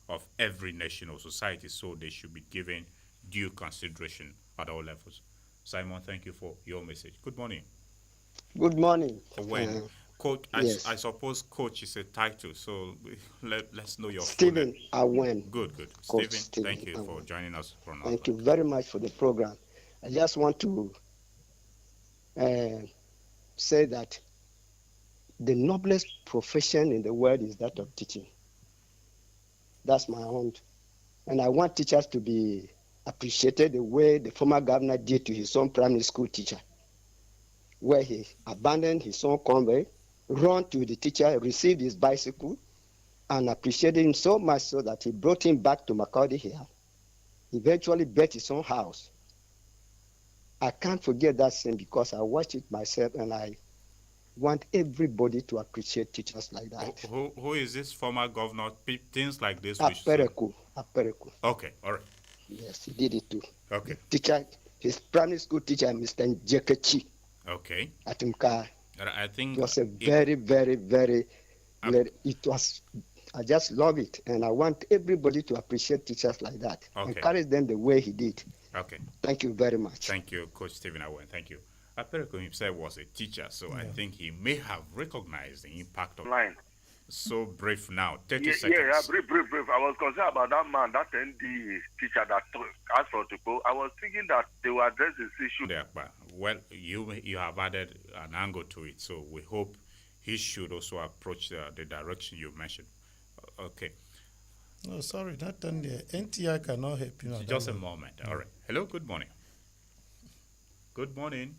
Speaker 1: of every nation or society, so they should be given due consideration at all levels. Simon, thank you for your message. Good morning.
Speaker 19: Good morning.
Speaker 1: Coach,
Speaker 19: yes.
Speaker 1: I suppose coach is a title, so let's know your
Speaker 19: Stephen Awen.
Speaker 1: Good.
Speaker 19: Coach
Speaker 1: Stephen, thank you for joining us.
Speaker 19: Thank you very much for the program. I just want to say that the noblest profession in the world is that of teaching. That's my own. And I want teachers to be appreciated the way the former governor did to his own primary school teacher, where he abandoned his own convoy, ran to the teacher, received his bicycle, and appreciated him so much so that he brought him back to Makurdi here. Eventually built his own house. I can't forget that scene because I watched it myself, and I want everybody to appreciate teachers like that.
Speaker 1: Who is this former governor? Things like this?
Speaker 19: Apereku.
Speaker 1: Okay, all right.
Speaker 19: Yes, he did it too.
Speaker 1: Okay.
Speaker 19: Teacher, his primary school teacher, Mr. Njekechi.
Speaker 1: Okay.
Speaker 19: At Mka.
Speaker 1: I think
Speaker 19: it was a very, it was, I just love it. And I want everybody to appreciate teachers like that.
Speaker 1: Okay.
Speaker 19: Encourage them the way he did.
Speaker 1: Okay.
Speaker 19: Thank you very much.
Speaker 1: Thank you, Coach Stephen Awen. Thank you. Apereko himself was a teacher, so I think he may have recognized the impact of
Speaker 10: line.
Speaker 1: So brief now, 30 seconds.
Speaker 10: Yeah, brief. I was concerned about that man, that ND teacher that asked for to go. I was thinking that they will address this issue.
Speaker 1: Yeah, but, well, you have added an angle to it, so we hope he should also approach the direction you mentioned. Okay.
Speaker 2: No, sorry, not on the NTI cannot help you.
Speaker 1: Just a moment. All right. Hello, good morning. Good morning.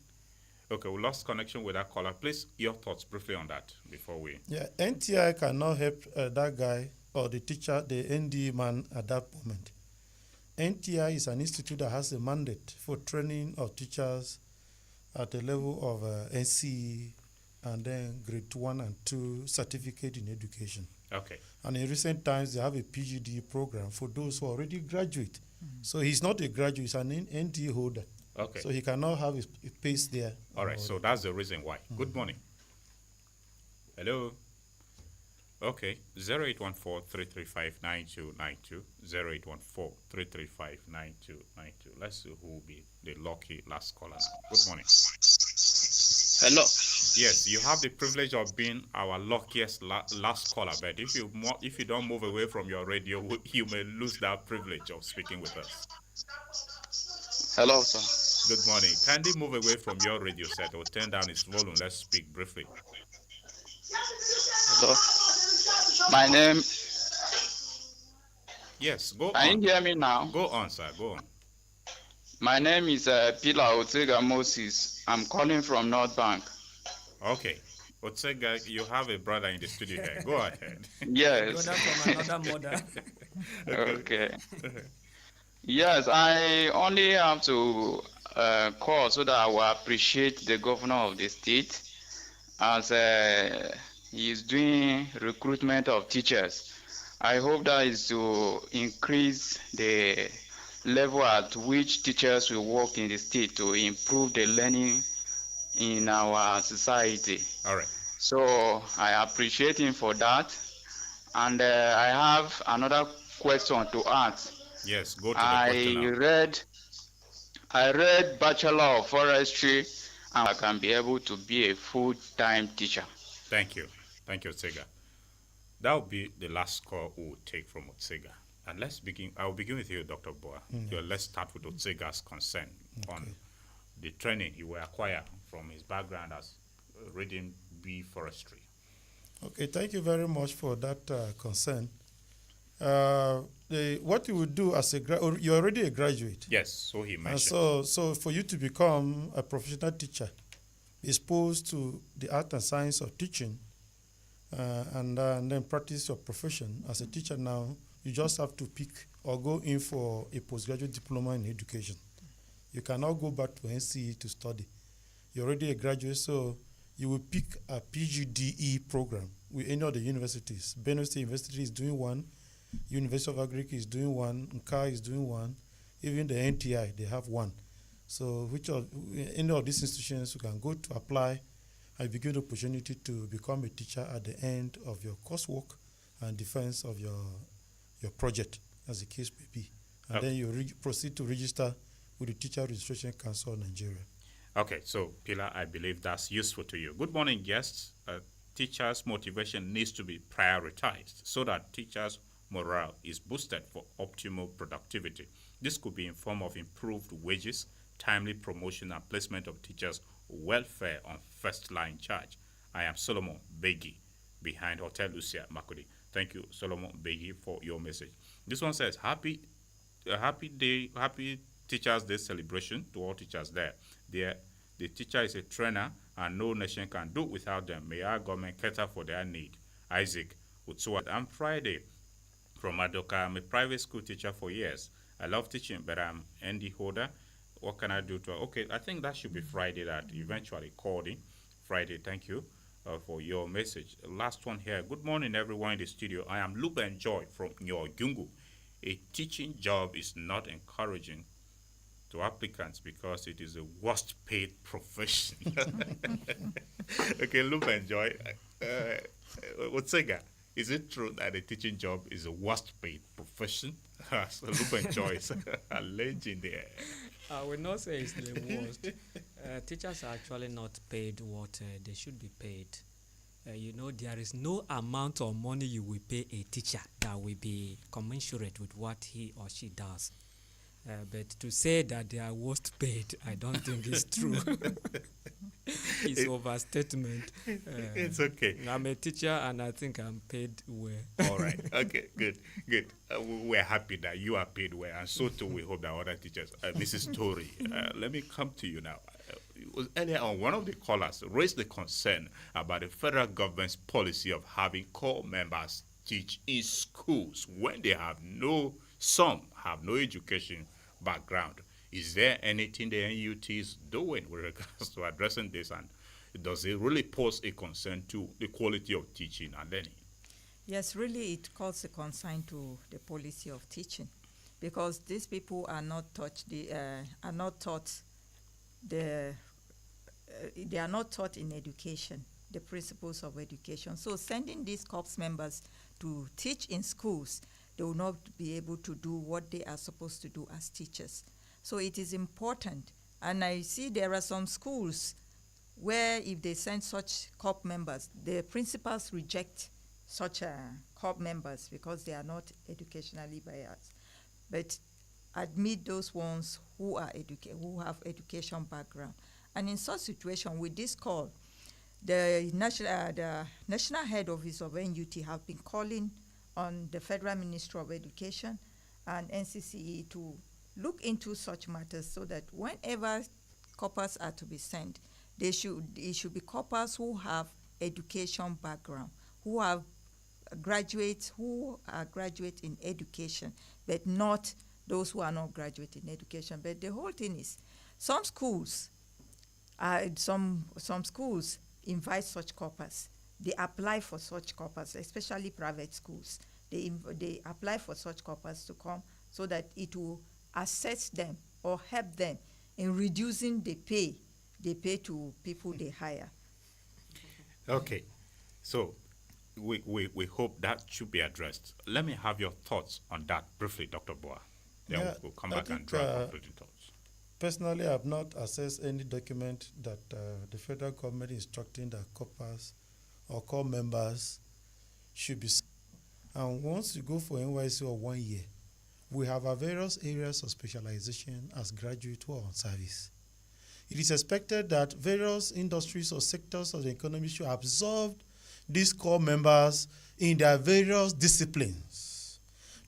Speaker 1: Okay, we lost connection with that caller. Please, your thoughts briefly on that before we...
Speaker 2: Yeah, NTI cannot help that guy or the teacher, the ND man at that moment. NTI is an institute that has a mandate for training of teachers at the level of NCE and then grade 1 and 2 certificate in education.
Speaker 1: Okay.
Speaker 2: And in recent times, they have a PGD program for those who already graduate. So he's not a graduate, he's an ND holder.
Speaker 1: Okay.
Speaker 2: So he cannot have a pace there.
Speaker 1: All right, so that's the reason why. Good morning. Hello. Okay, 0814-335-9292, 0814-335-9292. Let's see who will be the lucky last caller. Good morning.
Speaker 20: Hello.
Speaker 1: Yes, you have the privilege of being our luckiest last caller, but if you don't move away from your radio, you may lose that privilege of speaking with us.
Speaker 20: Hello, sir.
Speaker 1: Good morning. Kindly move away from your radio set or turn down its volume. Let's speak briefly.
Speaker 20: Hello. My name.
Speaker 1: Yes, go on.
Speaker 20: Can you hear me now?
Speaker 1: Go on, sir. Go on.
Speaker 20: My name is Pilar Otega Moses. I'm calling from North Bank.
Speaker 1: Okay. Otega, you have a brother in the studio here. Go ahead.
Speaker 20: Yes.
Speaker 3: Brother from another mother.
Speaker 20: Okay. Yes, I only have to call so that I will appreciate the governor of the state as he is doing recruitment of teachers. I hope that is to increase the level at which teachers will work in the state to improve the learning in our society.
Speaker 1: All right.
Speaker 20: So I appreciate him for that. And I have another question to ask.
Speaker 1: Yes, go to the question now.
Speaker 20: I read Bachelor of Forestry, and I can be able to be a full-time teacher.
Speaker 1: Thank you. Thank you, Otega. That will be the last call we will take from Otega. And let's begin. I will begin with you, Dr. Bua. Let's start with Otsega's concern on the training he will acquire from his background as reading bee forestry.
Speaker 2: Okay, thank you very much for that concern. What you would do as you're already a graduate.
Speaker 1: Yes, so he mentioned.
Speaker 2: So for you to become a professional teacher, exposed to the art and science of teaching, and then practice your profession as a teacher now, you just have to pick or go in for a postgraduate diploma in education. You cannot go back to NCE to study. You're already a graduate, so you will pick a PGDE program with any of the universities. Benue State University is doing one, University of Agric is doing one, Nka is doing one, even the NTI, they have one. So any of these institutions you can go to apply and you get the opportunity to become a teacher at the end of your coursework and defense of your project, as the case may be. And then you proceed to register with the Teacher Registration Council of Nigeria.
Speaker 1: Okay, so Pilar, I believe that's useful to you. Good morning, guests. Teachers' motivation needs to be prioritized so that teachers' morale is boosted for optimal productivity. This could be in form of improved wages, timely promotion and placement of teachers' welfare on first-line charge. I am Solomon Begi, behind Hotel Lucia, Makurdi. Thank you, Solomon Begi, for your message. This one says, happy Teachers' Day celebration to all teachers there. The teacher is a trainer, and no nation can do without them. May our government cater for their need. Isaac Utsuwa. I'm Friday from Adoka. I'm a private school teacher for years. I love teaching, but I'm ND holder. What can I do to? Okay, I think that should be Friday that eventually called in. Friday, thank you for your message. Last one here. Good morning, everyone in the studio. I am Luba Joy from Gungu. A teaching job is not encouraging to applicants because it is the worst paid profession. Okay, Luba Joy. Otsega, is it true that a teaching job is the worst paid profession? So Luba Joy is alleging there.
Speaker 3: I will not say it's the worst. Teachers are actually not paid what they should be paid. There is no amount of money you will pay a teacher that will be commensurate with what he or she does. But to say that they are worst paid, I don't think it's true. It's overstatement.
Speaker 1: It's okay.
Speaker 3: I'm a teacher and I think I'm paid well.
Speaker 1: All right. Okay, good. We're happy that you are paid well, and so too we hope that other teachers. Mrs. Tori, let me come to you now. it was earlier on, one of the callers raised the concern about the federal government's policy of having core members teach in schools when they have some have no education background. Is there anything the NUT is doing with regards to addressing this, and does it really pose a concern to the quality of teaching and learning?
Speaker 4: Yes, really, it calls a concern to the policy of teaching, because these people are not taught. They are not taught in education the principles of education. So sending these corps members to teach in schools, they will not be able to do what they are supposed to do as teachers. So it is important, and I see there are some schools where if they send such corps members, the principals reject such corps members because they are not educationally biased, but admit those ones who are who have education background. And in such situation, with this call, the national head office of NUT have been calling on the Federal Ministry of Education and NCCE to look into such matters, so that whenever corpus are to be sent, it should be corpus who have education background, who are graduate in education, but not those who are not graduate in education. But the whole thing is, some schools invite such corpus. They apply for such corpus, especially private schools. They apply for such corpus to come, so that it will assess them or help them in reducing the pay they pay to people they hire.
Speaker 1: Okay, so we hope that should be addressed. Let me have your thoughts on that briefly, Dr. Bua. Then we'll come back and draw concluding thoughts.
Speaker 2: Personally, I have not accessed any document that the federal government instructing that corpus or core members should be. And once you go for NYC or 1 year, we have our various areas of specialization as graduate who are on service. It is expected that various industries or sectors of the economy should absorb these core members in their various disciplines.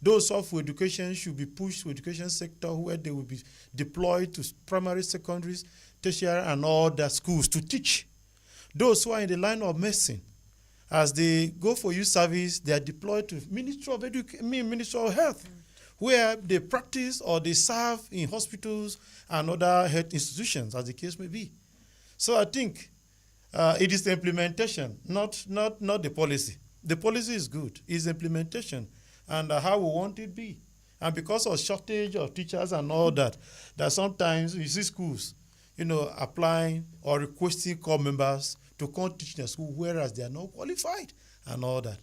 Speaker 2: Those of education should be pushed to education sector, where they will be deployed to primary, secondaries, tertiary, and all the schools to teach. Those who are in the line of medicine, as they go for youth service, they are deployed to Ministry of Health, where they practice or they serve in hospitals and other health institutions, as the case may be. So I think it is the implementation, not the policy. The policy is good. It's implementation and how we want it be. And because of shortage of teachers and all that sometimes you see schools, applying or requesting core members to come teach in the school, whereas they are not qualified and all that.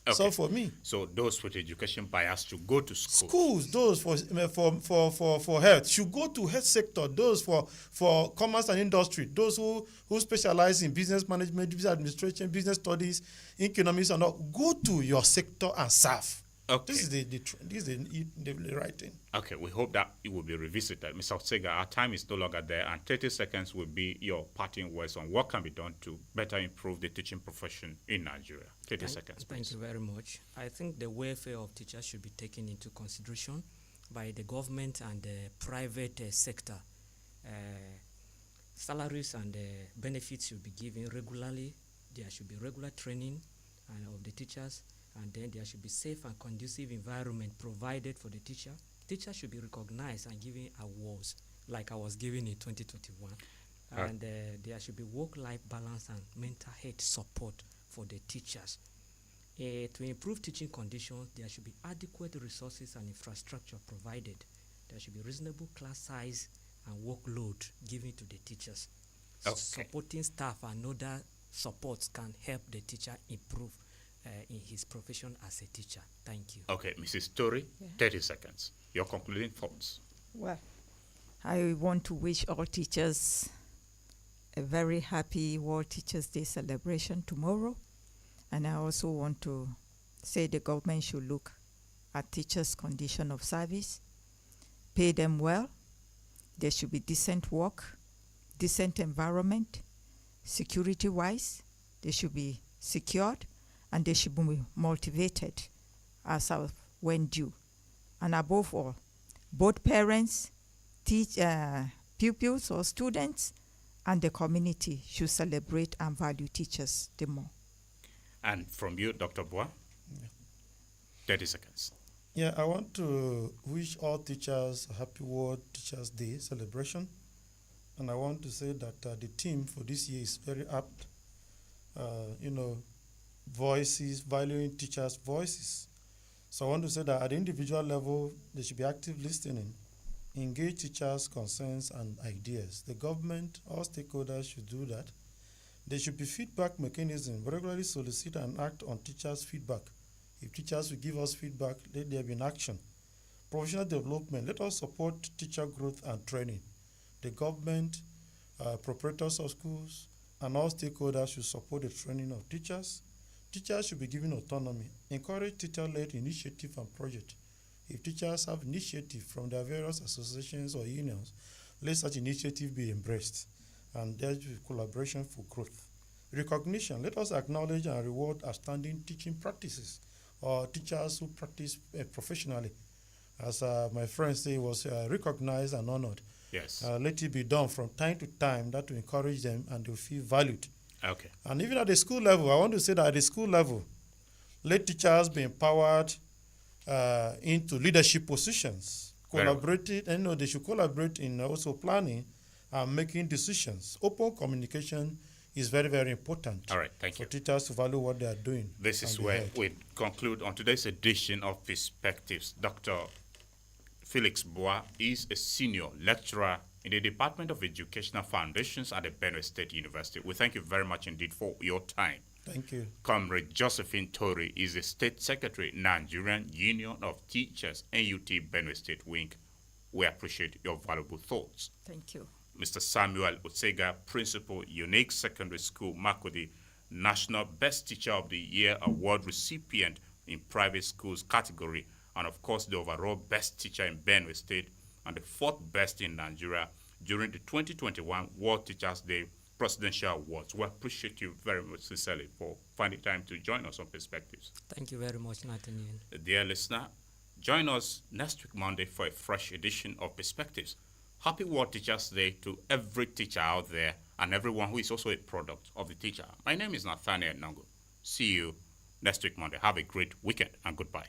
Speaker 1: Okay.
Speaker 2: So for me,
Speaker 1: those with education bias should go to
Speaker 2: schools. Those for health should go to health sector. Those for commerce and industry. Those who specialize in business management, business administration, business studies, economics, and all, go to your sector and serve.
Speaker 1: Okay.
Speaker 2: This is the right thing.
Speaker 1: Okay, we hope that it will be revisited. Mr. Otsega, our time is no longer there, and 30 seconds will be your parting words on what can be done to better improve the teaching profession in Nigeria. 30 seconds, please.
Speaker 3: Thank you very much. I think the welfare of teachers should be taken into consideration by the government and the private sector. Salaries and benefits should be given regularly. There should be regular training of the teachers. And then there should be safe and conducive environment provided for the teacher. Teachers should be recognized and given awards like I was given in 2021. And there should be work-life balance and mental health support for the teachers. To improve teaching conditions, there should be adequate resources and infrastructure provided. There should be reasonable class size and workload given to the teachers.
Speaker 1: Okay.
Speaker 3: Supporting staff and other supports can help the teacher improve in his profession as a teacher. Thank you.
Speaker 1: Okay, Mrs. Tori, 30 seconds. Your concluding thoughts.
Speaker 4: Well, I want to wish all teachers a very happy World Teachers Day celebration tomorrow. And I also want to say the government should look at teachers' condition of service, pay them well. There should be decent work, decent environment, security-wise. They should be secured, and they should be motivated as of when due. And above all, both parents, pupils or students, and the community should celebrate and value teachers the more.
Speaker 1: And from you, Dr. Bua, 30 seconds.
Speaker 2: Yeah, I want to wish all teachers a happy World Teachers' Day celebration. And I want to say that the theme for this year is very apt. Voices, valuing teachers' voices. So I want to say that at the individual level, they should be active listening, engage teachers' concerns and ideas. The government, all stakeholders should do that. There should be feedback mechanism, regularly solicit and act on teachers' feedback. If teachers will give us feedback, let there be an action. Professional development, let us support teacher growth and training. The government, proprietors of schools, and all stakeholders should support the training of teachers. Teachers should be given autonomy. Encourage teacher-led initiative and project. If teachers have initiative from their various associations or unions, let such initiative be embraced, and there should be collaboration for growth. Recognition, let us acknowledge and reward outstanding teaching practices or teachers who practice professionally. As my friend said, was recognized and honored.
Speaker 1: Yes.
Speaker 2: Let it be done from time to time, that to encourage them and they feel valued.
Speaker 1: Okay.
Speaker 2: And even at the school level, I want to say that at the school level, let teachers be empowered into leadership positions. Collaborated, and they should collaborate in also planning and making decisions. Open communication is very, very important.
Speaker 1: All right, thank you.
Speaker 2: For teachers to value what they are doing.
Speaker 1: This is where we conclude on today's edition of Perspectives. Dr. Felix Bua is a senior lecturer in the Department of Educational Foundations at the Benue State University. We thank you very much indeed for your time.
Speaker 2: Thank you.
Speaker 1: Comrade Josephine Tori is the State Secretary, Nigerian Union of Teachers, NUT Benue State Wing. We appreciate your valuable thoughts.
Speaker 4: Thank you.
Speaker 1: Mr. Samuel Otsega, Principal, Unique Secondary School, Makurdi, National Best Teacher of the Year Award recipient in private schools category, and of course the overall best teacher in Benue State and the fourth best in Nigeria during the 2021 World Teachers' Day Presidential Awards. We appreciate you very much sincerely for finding time to join us on Perspectives.
Speaker 3: Thank you very much, Nathaniel.
Speaker 1: Dear listener, join us next week Monday for a fresh edition of Perspectives. Happy World Teachers' Day to every teacher out there and everyone who is also a product of the teacher. My name is Nathaniel Nongu. See you next week Monday. Have a great weekend and goodbye.